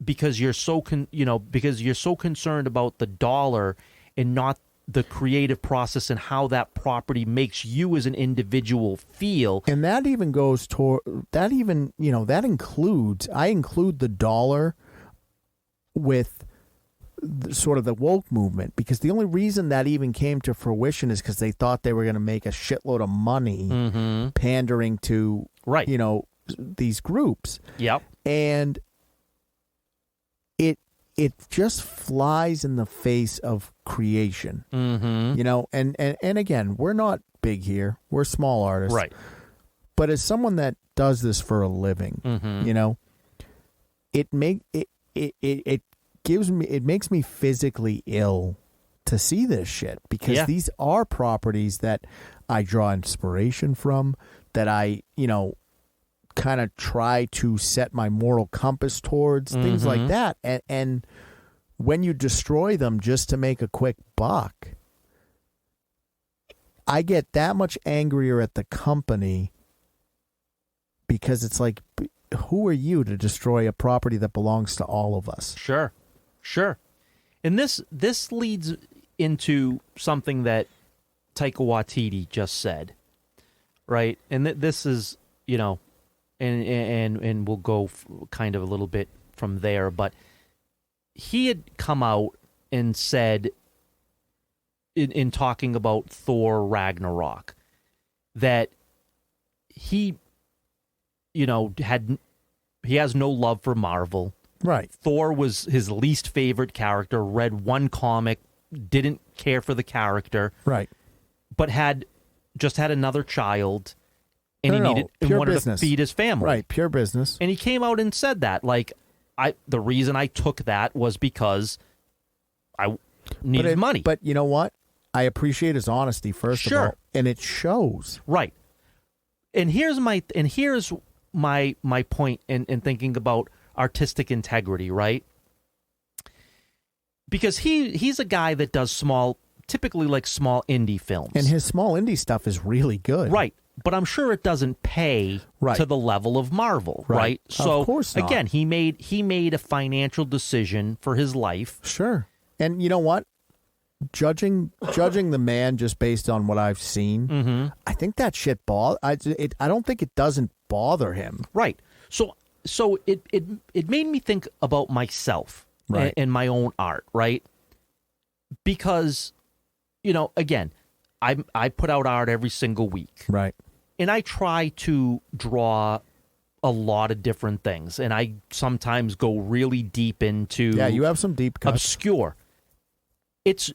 because you're so concerned about the dollar and not the creative process and how that property makes you as an individual feel. And that even goes toward that. Even that includes, I include the dollar with sort of the woke movement, because the only reason that even came to fruition is because they thought they were going to make a shitload of money pandering to these groups. Yep. And it just flies in the face of creation. And again, we're not big here. We're small artists. Right. But as someone that does this for a living, it makes me physically ill to see this shit, because these are properties that I draw inspiration from, that I, kind of try to set my moral compass towards, things like that. And when you destroy them just to make a quick buck, I get that much angrier at the company, because it's like, who are you to destroy a property that belongs to all of us? Sure. And this leads into something that Taika Waititi just said, right? And this is, and we'll go kind of a little bit from there, but he had come out and said, in talking about Thor Ragnarok, that he has no love for Marvel. Right. Thor was his least favorite character, read one comic, didn't care for the character. Right. But had another child, and wanted to feed his family. Right, pure business. And he came out and said that, the reason I took that was because I needed money. But you know what? I appreciate his honesty, first of all, and it shows. Right. And here's my point in thinking about artistic integrity, right? Because he's a guy that does small typically like small indie films. And his small indie stuff is really good. Right. But I'm sure it doesn't pay to the level of Marvel, right? So of course not. Again, he made a financial decision for his life. Sure. And you know what? Judging the man just based on what I've seen, I think that shit I don't think it doesn't bother him. Right. So it made me think about myself and my own art, right? Because, again, I put out art every single week. Right. And I try to draw a lot of different things. And I sometimes go really deep into... Yeah, you have some deep cuts. Obscure. And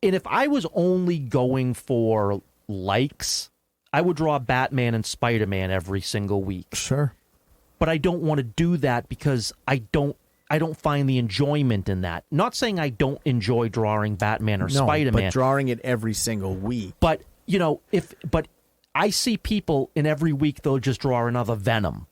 if I was only going for likes, I would draw Batman and Spider-Man every single week. Sure. But I don't want to do that because I don't find the enjoyment in that. Not saying I don't enjoy drawing Batman or Spider-Man. But drawing it every single week. But, but I see people in every week they'll just draw another Venom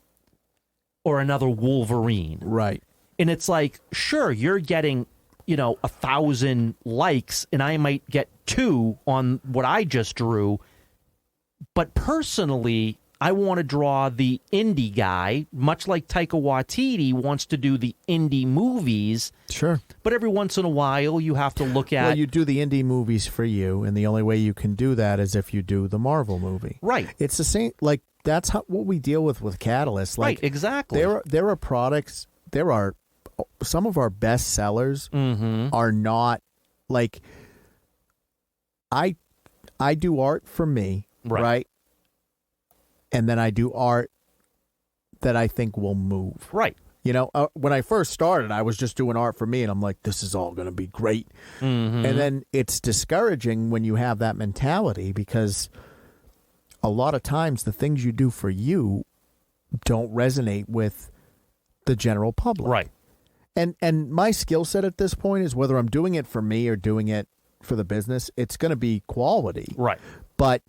or another Wolverine. Right. And it's like, sure, you're getting, 1,000 likes and I might get 2 on what I just drew. But personally, I want to draw the indie guy, much like Taika Waititi wants to do the indie movies. Sure. But every once in a while, you have to look at... Well, you do the indie movies for you, and the only way you can do that is if you do the Marvel movie. Right. It's the same, like, that's what we deal with Catalyst. Like, right, exactly. There are products, some of our best sellers are not, like, I do art for me, right? And then I do art that I think will move. Right. When I first started, I was just doing art for me, and I'm like, this is all going to be great. And then it's discouraging when you have that mentality because a lot of times the things you do for you don't resonate with the general public. Right. And my skill set at this point is whether I'm doing it for me or doing it for the business, it's going to be quality. Right. But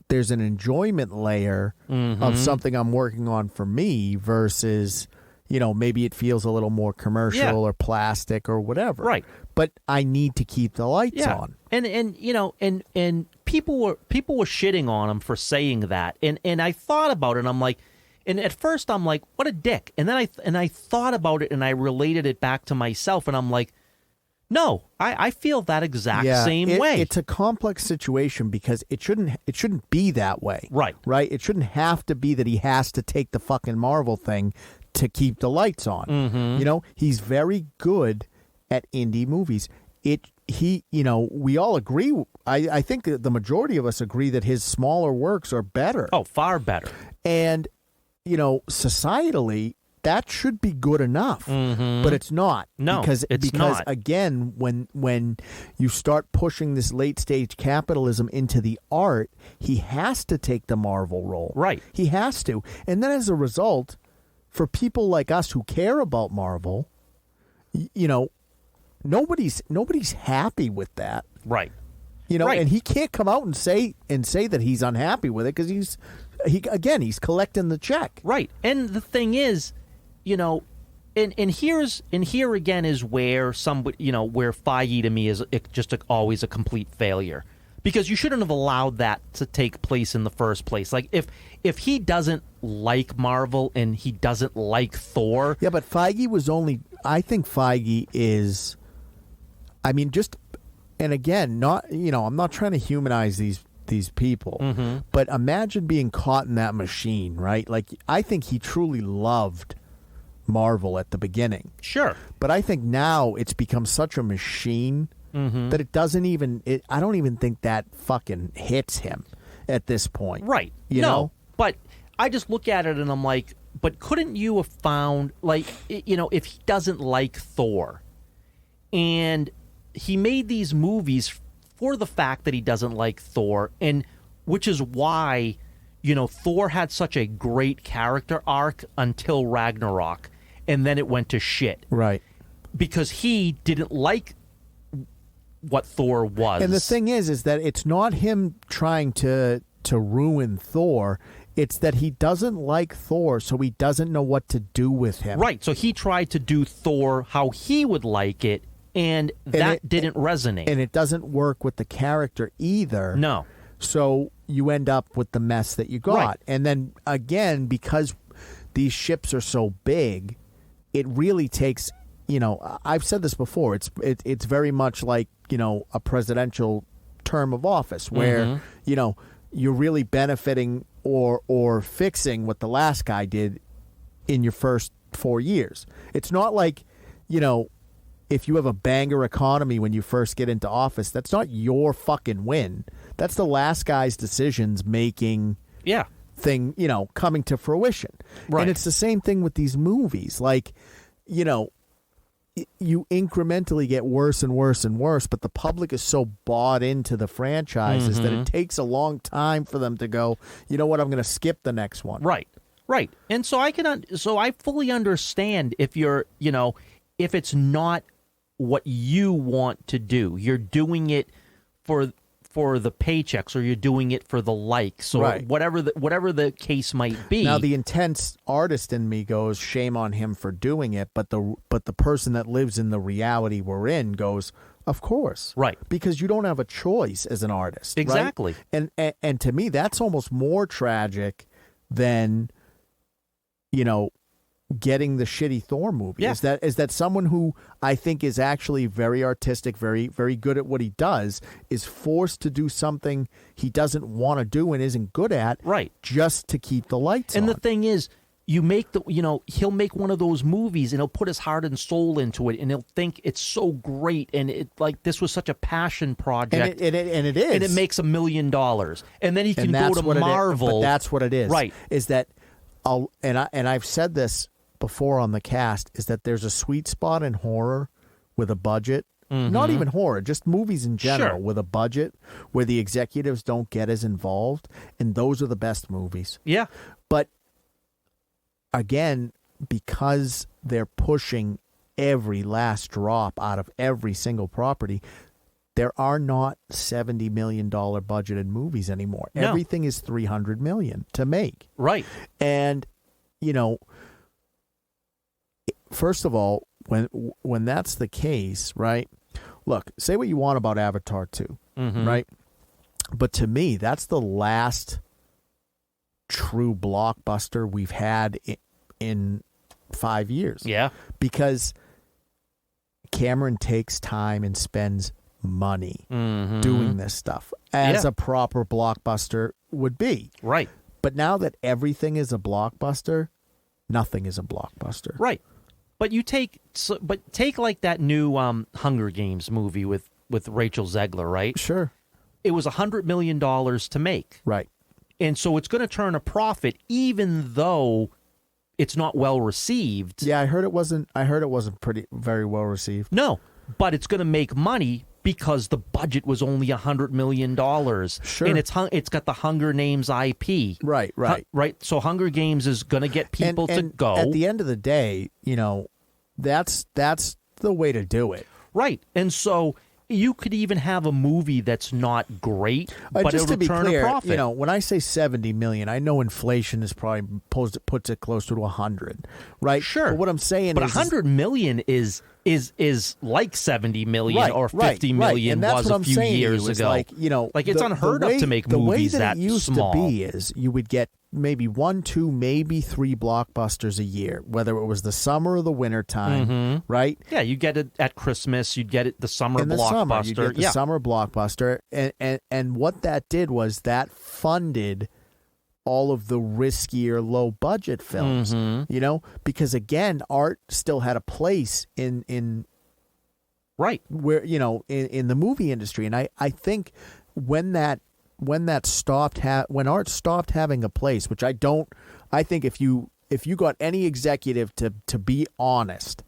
there's an enjoyment layer of something I'm working on for me versus, maybe it feels a little more commercial or plastic or whatever. Right. But I need to keep the lights on. And people were shitting on him for saying that. And I thought about it and I'm like, and at first I'm like, what a dick. And then I thought about it and I related it back to myself and I'm like, no, I feel that exact same way. It's a complex situation because it shouldn't be that way. Right. Right? It shouldn't have to be that he has to take the fucking Marvel thing to keep the lights on. He's very good at indie movies. We all agree. I think that the majority of us agree that his smaller works are better. Oh, far better. And, societally, that should be good enough, but it's not. No, because not. Again, when you start pushing this late stage capitalism into the art, he has to take the Marvel role. Right. He has to, and then as a result, for people like us who care about Marvel, nobody's happy with that. Right. Right. And he can't come out and say that he's unhappy with it because he's collecting the check. Right. And the thing is, and here again is where somebody, where Feige to me is just always a complete failure because you shouldn't have allowed that to take place in the first place. Like if he doesn't like Marvel and he doesn't like Thor. Yeah, but I think Feige is, and again, not, I'm not trying to humanize these people, but imagine being caught in that machine, right? Like, I think he truly loved Marvel at the beginning. Sure. But I think now it's become such a machine that it doesn't even, I don't even think that fucking hits him at this point. Right. You know? But I just look at it and I'm like, but couldn't you have found, like, if he doesn't like Thor and he made these movies for the fact that he doesn't like Thor, and which is why, Thor had such a great character arc until Ragnarok, and then it went to shit. Right. Because he didn't like what Thor was. And the thing is that it's not him trying to ruin Thor. It's that he doesn't like Thor, so he doesn't know what to do with him. Right. So he tried to do Thor how he would like it, And that didn't resonate. And it doesn't work with the character either. No. So you end up with the mess that you got. Right. And then, again, because these ships are so big, it really takes, I've said this before, it's very much like, a presidential term of office where, you're really benefiting or fixing what the last guy did in your first 4 years. It's not like, if you have a banger economy when you first get into office, that's not your fucking win. That's the last guy's decisions making thing, coming to fruition. Right. And it's the same thing with these movies. Like, you incrementally get worse and worse and worse, but the public is so bought into the franchises that it takes a long time for them to go, you know what, I'm going to skip the next one. Right. Right. And so I fully understand if you're, if it's not what you want to do. You're doing it for the paychecks, or you're doing it for the likes, or whatever the case might be. Now, the intense artist in me goes, shame on him for doing it, but the person that lives in the reality we're in goes, of course. Right. Because you don't have a choice as an artist. Exactly. Right? And to me, that's almost more tragic than, getting the shitty Thor movie. Yeah. Is that someone who I think is actually very artistic, very, very good at what he does, is forced to do something he doesn't want to do and isn't good at, just to keep the lights on. And the thing is, you make he'll make one of those movies and he'll put his heart and soul into it, and he'll think it's so great, and it like this was such a passion project, and it is, and it makes $1 million, and then he can go to Marvel. But that's what it is, right? Is that I've said this before on the cast, is that there's a sweet spot in horror with a budget, not even horror, just movies in general with a budget where the executives don't get as involved, and those are the best movies. Yeah. But again, because they're pushing every last drop out of every single property, there are not $70 million budgeted movies anymore. No. Everything is $300 million to make. Right. And, first of all, when that's the case, right? Look, say what you want about Avatar 2, right? But to me, that's the last true blockbuster we've had in 5 years. Yeah. Because Cameron takes time and spends money doing this stuff as a proper blockbuster would be. Right. But now that everything is a blockbuster, nothing is a blockbuster. Right. But take like that new Hunger Games movie with Rachel Zegler, right? Sure. It was $100 million to make. Right. And so it's going to turn a profit, even though it's not well received. Yeah, I heard it wasn't very well received. No, but it's going to make money because the budget was only $100 million. Sure. And it's got the Hunger Names IP. Right. Right. So Hunger Games is going to get people to go. At the end of the day, that's the way to do it. Right. And so you could even have a movie that's not great, but just it'll to be turn clear, a profit. when I say $70 million, I know inflation is probably puts it closer to 100, right? Sure. But what I'm saying but is, $100 million is like $70 million or $50 million and that's was what a I'm few saying years is ago. Like, it's unheard of to make movies that small. The way that it used to be is you would get maybe 1, 2, maybe 3 blockbusters a year, whether it was the summer or the winter time, right? Yeah, you get it at Christmas, you'd get it the summer in the blockbuster. Summer, you get the summer blockbuster, and what that did was that funded all of the riskier, low-budget films, because, again, art still had a place in right where, in the movie industry. And I think when art stopped having a place, which I think if you got any executive to be honest,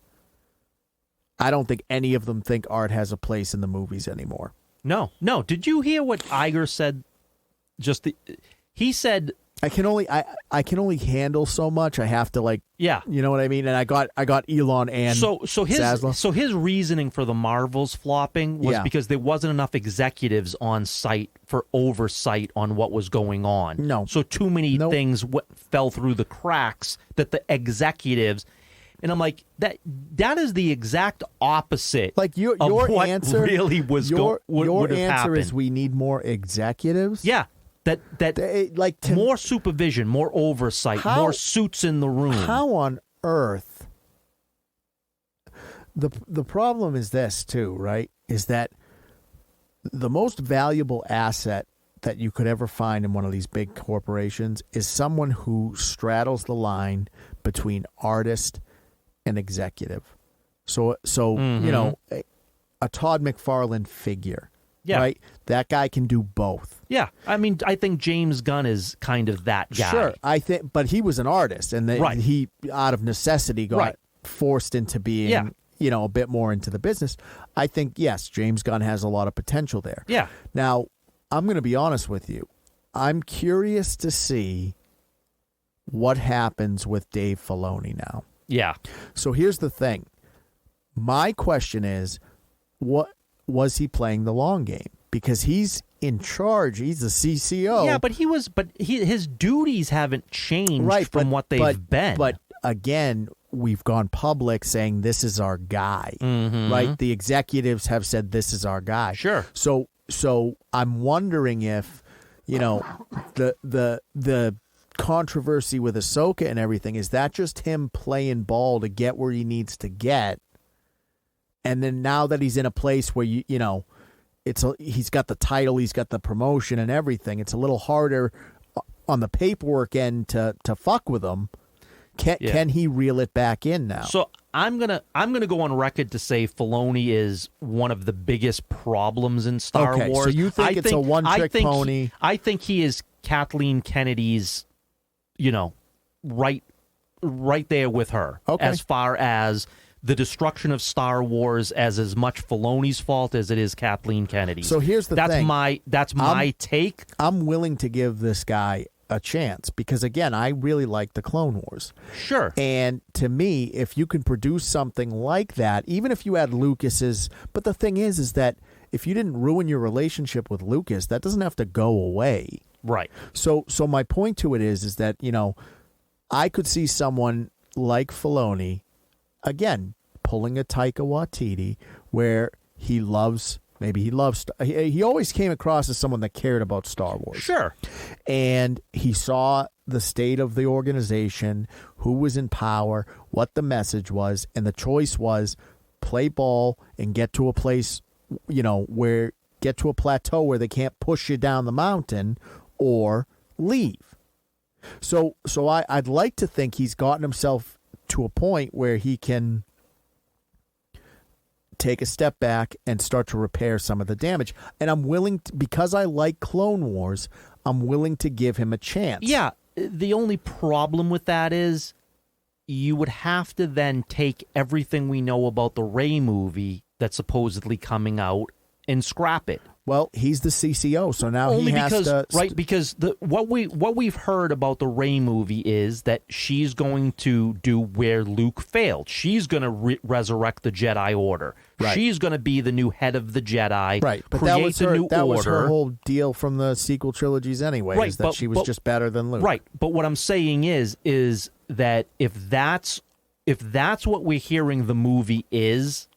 I don't think any of them think art has a place in the movies anymore. No. Did you hear what Iger said? He said, I can only handle so much. I have to you know what I mean. And I got Elon and so Zaslow. his reasoning for the Marvels flopping was because there wasn't enough executives on site for oversight on what was going on. No, so too many things fell through the cracks that the executives. And I'm like, that is the exact opposite. Like your what answer really was your would have answer happened. is we need more executives. Yeah, more supervision, more oversight, more suits in the room. How on earth? The problem is this too, right? Is that the most valuable asset that you could ever find in one of these big corporations is someone who straddles the line between artist and executive. So you know, a Todd McFarlane figure, right? That guy can do both. Yeah, I mean, I think James Gunn is kind of that guy. Sure, I think, but he was an artist, and he, out of necessity, got forced into being, you know, a bit more into the business. I think, yes, James Gunn has a lot of potential there. Yeah. Now, I'm going to be honest with you. I'm curious to see what happens with Dave Filoni now. Yeah. So here's the thing. My question is, what was he playing the long game? Because he's in charge. He's the CCO. Yeah, but his duties haven't changed from what they've been. But again, we've gone public saying this is our guy, right? The executives have said this is our guy. Sure. So I'm wondering if, you know, the controversy with Ahsoka and everything, is that just him playing ball to get where he needs to get? And then now that he's in a place where you know, he's got the title, he's got the promotion and everything, it's a little harder on the paperwork end to fuck with him. Can he reel it back in now? So I'm gonna go on record to say Filoni is one of the biggest problems in Star Wars. So you think it's a one-trick pony? I think he is Kathleen Kennedy's, you know, right there with her. Okay. As far as the destruction of Star Wars as much Filoni's fault as it is Kathleen Kennedy's. So here's the thing. That's my take. I'm willing to give this guy a chance because, again, I really like the Clone Wars. Sure. And to me, if you can produce something like that, even if you had Lucas's, but the thing is that if you didn't ruin your relationship with Lucas, that doesn't have to go away. Right. So my point to it is that, you know, I could see someone like Filoni, again, pulling a Taika Waititi, where he always came across as someone that cared about Star Wars. Sure. And he saw the state of the organization, who was in power, what the message was, and the choice was play ball and get to a place, you know, get to a plateau where they can't push you down the mountain, or leave. So I'd like to think he's gotten himself to a point where he can take a step back and start to repair some of the damage. And I'm willing to, because I like Clone Wars, I'm willing to give him a chance. Yeah. The only problem with that is you would have to then take everything we know about the Rey movie that's supposedly coming out and scrap it. Well, he's the CCO, so now only he has to... Right, because what we've heard about the Rey movie is that she's going to do where Luke failed. She's going to resurrect the Jedi Order. Right. She's going to be the new head of the Jedi. Right, but create that order. was her whole deal from the sequel trilogies anyway, right, is that she was just better than Luke. Right, but what I'm saying is that if that's what we're hearing the movie is,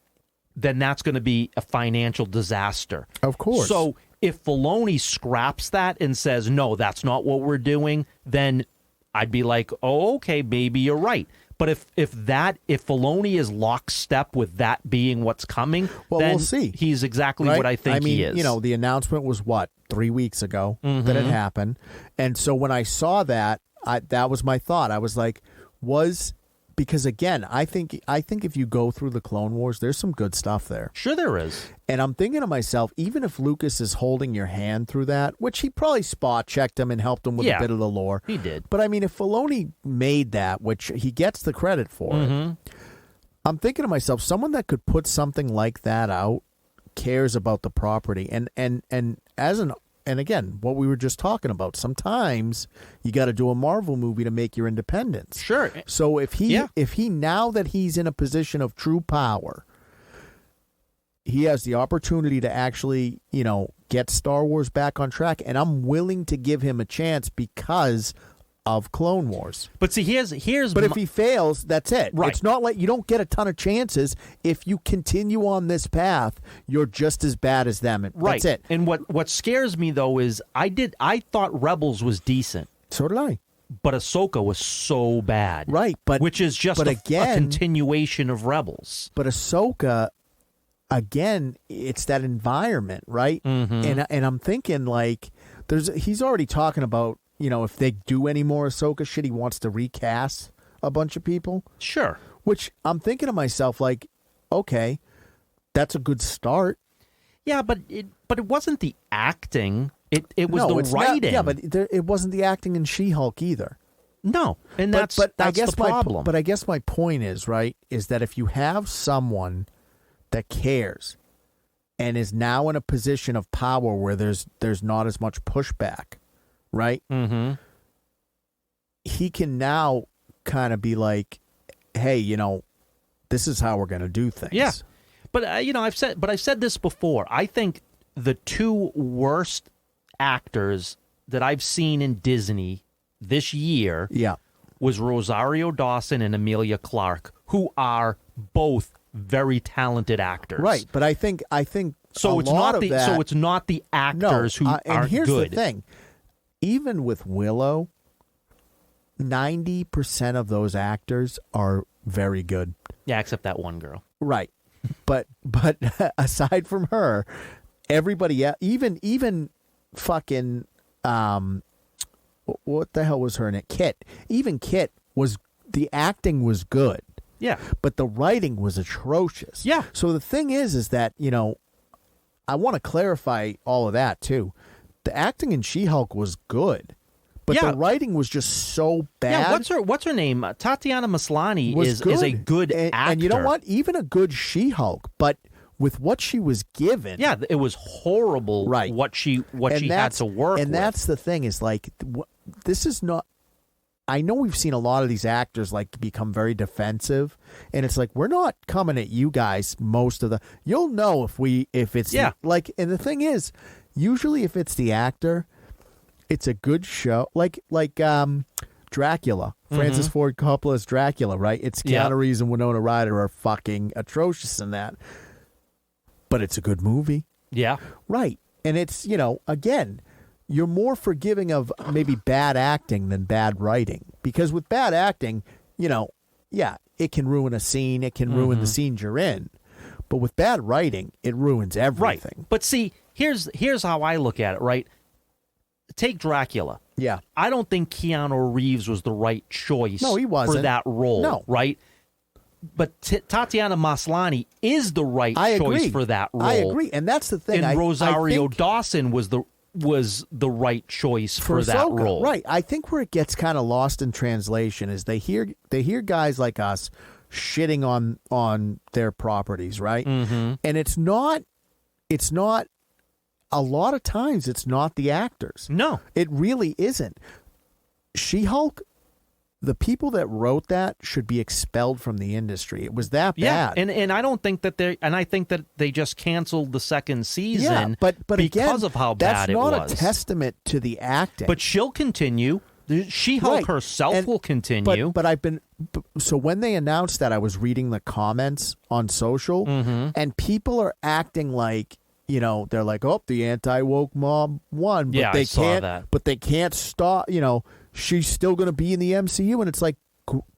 then that's going to be a financial disaster. Of course. So if Filoni scraps that and says, no, that's not what we're doing, then I'd be like, oh, okay, maybe you're right. But if Filoni is lockstep with that being what's coming, well, then we'll see. He's exactly what I think he is. You know, the announcement was, 3 weeks ago that it happened. And so when I saw that, that was my thought. I was like, because again, I think if you go through the Clone Wars, there's some good stuff there. Sure there is. And I'm thinking to myself, even if Lucas is holding your hand through that, which he probably spot checked him and helped him with a bit of the lore. He did. But I mean, if Filoni made that, which he gets the credit for it, I'm thinking to myself, someone that could put something like that out cares about the property. And again, what we were just talking about, sometimes you got to do a Marvel movie to make your independence. Sure. So if he now that he's in a position of true power, he has the opportunity to actually, you know, get Star Wars back on track, and I'm willing to give him a chance because of Clone Wars. But see, here's. But if he fails, that's it. Right. It's not like you don't get a ton of chances. If you continue on this path, you're just as bad as them. Right. That's it. And what scares me though is I thought Rebels was decent. So did I. But Ahsoka was so bad. Right. But which is just a continuation of Rebels. But Ahsoka, again, it's that environment, right? Mm-hmm. And I'm thinking like he's already talking about, if they do any more Ahsoka shit, he wants to recast a bunch of people. Sure. Which I'm thinking to myself, like, okay, that's a good start. Yeah, but it wasn't the acting. It was the writing. But it wasn't the acting in She-Hulk either. No, and that's the problem. But I guess my point is, right, is that if you have someone that cares and is now in a position of power where there's not as much pushback, right? Mm-hmm. He can now kind of be like, hey, this is how we're going to do things. Yeah. But I've said this before. I think the two worst actors that I've seen in Disney this year was Rosario Dawson and Emilia Clarke, who are both very talented actors. Right, but I think so it's not the actors who aren't and here's good. The thing. Even with Willow, 90% of those actors are very good. Yeah, except that one girl. Right. But aside from her, everybody else, even fucking what the hell was her name? Kit. Even Kit the acting was good. Yeah. But the writing was atrocious. Yeah. So the thing is that, I want to clarify all of that too. The acting in She-Hulk was good, but the writing was just so bad. Yeah, what's her name? Tatiana Maslany is a good actor. And you know what? Even a good She-Hulk, but with what she was given. Yeah, it was horrible what she had to work with. And that's the thing is like, this is not, I know we've seen a lot of these actors like become very defensive, and it's like, we're not coming at you guys you'll know if it's like, and the thing is, usually if it's the actor, it's a good show. Like Dracula, Francis Ford Coppola's Dracula, right? It's Keanu Reeves and Winona Ryder are fucking atrocious in that. But it's a good movie. Yeah. Right. And it's, again, you're more forgiving of maybe bad acting than bad writing. Because with bad acting, it can ruin a scene. It can ruin the scenes you're in. But with bad writing, it ruins everything. Right. But see, here's how I look at it, right? Take Dracula. Yeah. I don't think Keanu Reeves was the right choice he wasn't. for that role. No. Right? But Tatiana Maslany is the right choice for that role. I agree. And that's the thing. And Rosario Dawson was the right choice for that role. Right. I think where it gets kind of lost in translation is they hear guys like us shitting on their properties, right? Mm-hmm. And it's not a lot of times it's not the actors. No. It really isn't. She-Hulk, the people that wrote that should be expelled from the industry. It was that bad. And I don't think that I think that they just canceled the second season but because again, of how bad it was. That's not a testament to the acting. But she'll continue. She-Hulk herself will continue. But so when they announced that, I was reading the comments on social, and people are acting like, they're like, oh, the anti-woke mob won, but they can't. That. But they can't stop. She's still going to be in the MCU, and it's like,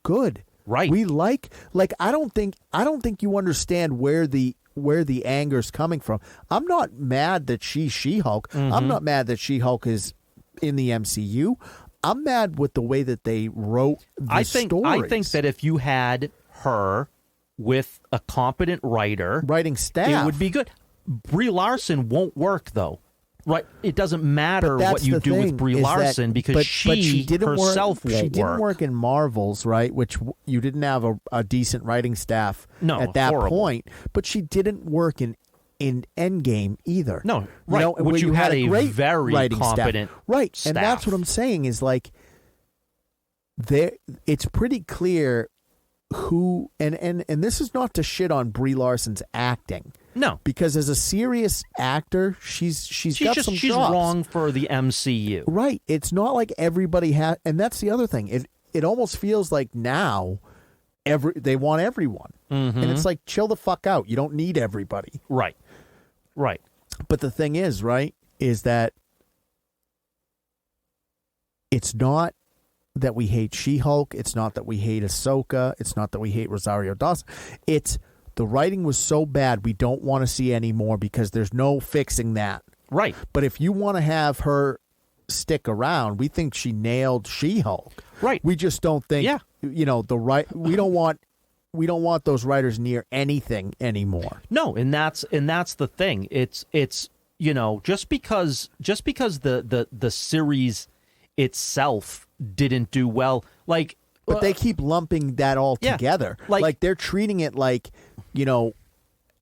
good, right? We like I don't think you understand where the anger's coming from. I'm not mad that she's She-Hulk. I'm not mad that She-Hulk is in the MCU. I'm mad with the way that they wrote the stories. I think that if you had her with a competent writing staff, it would be good. Brie Larson won't work though. Right, it doesn't matter what you do with Brie Larson because she herself won't work. She didn't work in Marvels, right? Which you didn't have a decent writing staff at that point. But she didn't work in Endgame either. No, right. Which you had a great very competent staff. Right, staff. And that's what I'm saying is like, it's pretty clear who and this is not to shit on Brie Larson's acting. No. Because as a serious actor, she's got some she's chops. wrong for the MCU. Right. It's not like everybody has, and that's the other thing. It almost feels like now they want everyone. Mm-hmm. And it's like, chill the fuck out. You don't need everybody. Right. Right. But the thing is, right, is that it's not that we hate She-Hulk. It's not that we hate Ahsoka. It's not that we hate Rosario Dawson. It's the writing was so bad we don't want to see any more because there's no fixing that. Right. But if you want to have her stick around, we think she nailed She-Hulk. Right. We just don't think, we don't want those writers near anything anymore. No, and that's the thing. It's just because the series itself didn't do well, like, but they keep lumping that all together. Like they're treating it like,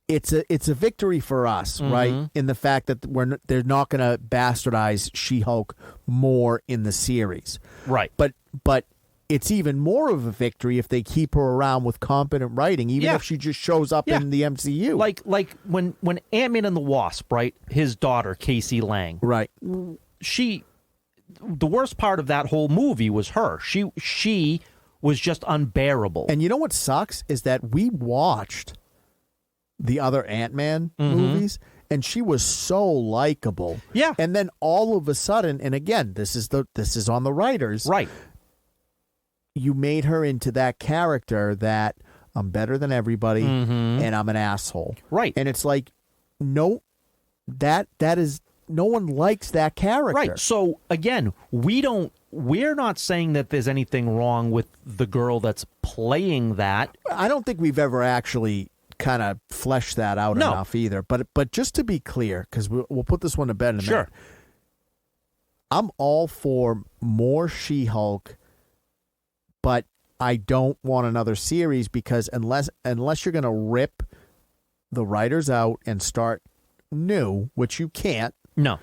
it's a victory for us, right? In the fact that they're not going to bastardize She-Hulk more in the series, right? But it's even more of a victory if they keep her around with competent writing, even if she just shows up in the MCU. Like when Ant-Man and the Wasp, right? His daughter, Casey Lang, right? The worst part of that whole movie was her. She was just unbearable. And you know what sucks is that we watched the other Ant-Man movies, and she was so likable. Yeah. And then all of a sudden, and again, this is on the writers, right? You made her into that character that I'm better than everybody, and I'm an asshole, right? And it's like, no, that is. No one likes that character. Right. So, again, we're not saying that there's anything wrong with the girl that's playing that. I don't think we've ever actually kind of fleshed that out enough either. But just to be clear, because we'll put this one to bed in a minute. I'm all for more She-Hulk, but I don't want another series because unless you're going to rip the writers out and start new, which you can't, no,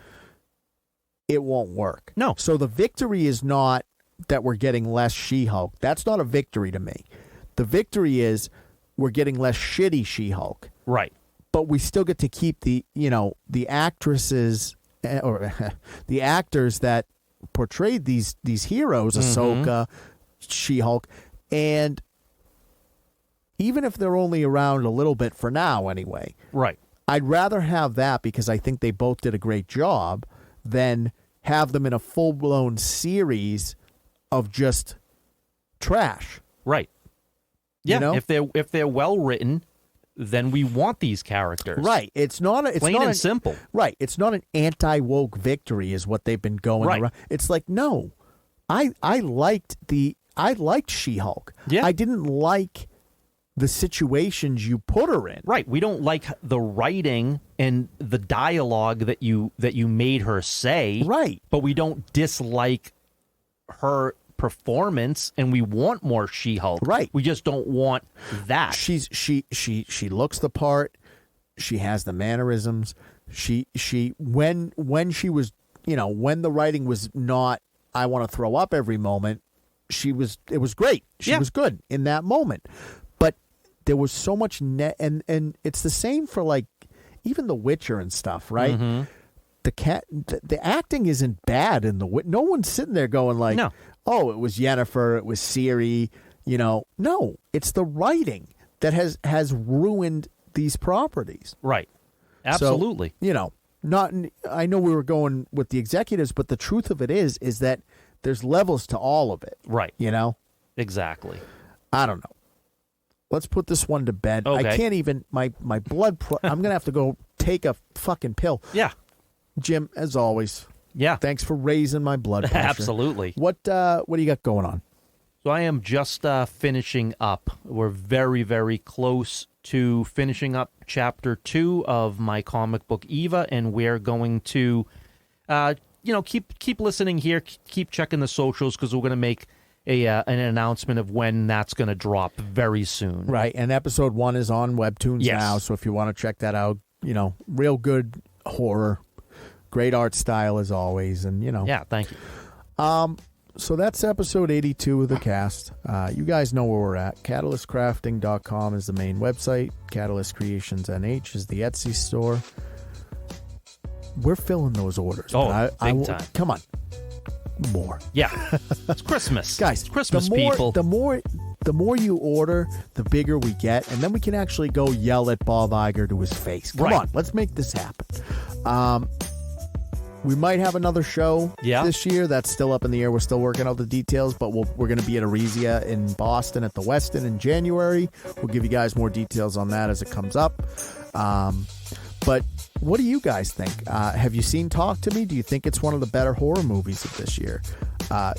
it won't work. No. So the victory is not that we're getting less She-Hulk. That's not a victory to me. The victory is we're getting less shitty She-Hulk. Right. But we still get to keep the actresses or the actors that portrayed these heroes, Ahsoka, She-Hulk, and even if they're only around a little bit for now anyway. Right. I'd rather have that because I think they both did a great job than have them in a full-blown series of just trash. Right. Yeah, if they're well written, then we want these characters. Right. It's plain and simple. Right. It's not an anti-woke victory is what they've been going around. It's like, no. I liked She-Hulk. Yeah. I didn't like the situations you put her in. Right. We don't like the writing and the dialogue that you made her say. Right. But we don't dislike her performance, and we want more She-Hulk. Right. We just don't want that. She looks the part. She has the mannerisms. She when she was, when the writing was not I want to throw up every moment, it was great. She was good in that moment. But there was so much and it's the same for like even The Witcher and stuff, right? Mm-hmm. The acting isn't bad in no one's sitting there going like, no. Oh, it was Yennefer, it was Ciri, No, it's the writing that has ruined these properties. Right. Absolutely. So, I know we were going with the executives, but the truth of it is that there's levels to all of it. Right. Exactly. I don't know. Let's put this one to bed. Okay. I can't even my blood I'm going to have to go take a fucking pill. Yeah. Jim, as always. Yeah. Thanks for raising my blood pressure. Absolutely. What do you got going on? So I am just finishing up. We're very, very close to finishing up Chapter 2 of my comic book Eva, and we're going to, keep listening here, keep checking the socials, because we're going to make an announcement of when that's going to drop very soon. Right, and episode 1 is on Webtoons now, so if you want to check that out, real good horror. Great art style as always, and Yeah, thank you. So that's episode 82 of the cast. You guys know where we're at. CatalystCrafting.com is the main website. Catalyst Creations NH is the Etsy store. We're filling those orders. Oh, big time. Come on. More. Yeah. It's Christmas. Guys, it's Christmas, people. The more you order, the bigger we get, and then we can actually go yell at Bob Iger to his face. Come on, let's make this happen. We might have another show this year. That's still up in the air. We're still working out the details, but we're going to be at Aresia in Boston at the Westin in January. We'll give you guys more details on that as it comes up. But what do you guys think? Have you seen Talk to Me? Do you think it's one of the better horror movies of this year?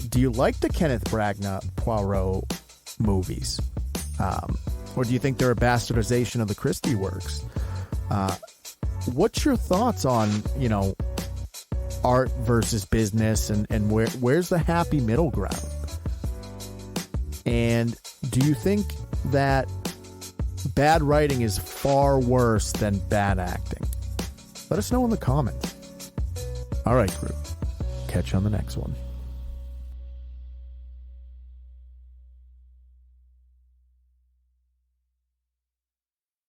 Do you like the Kenneth Branagh Poirot movies? Or do you think they're a bastardization of the Christie works? What's your thoughts on, art versus business, and where's the happy middle ground? And do you think that bad writing is far worse than bad acting? Let us know in the comments. All right, group. Catch you on the next one.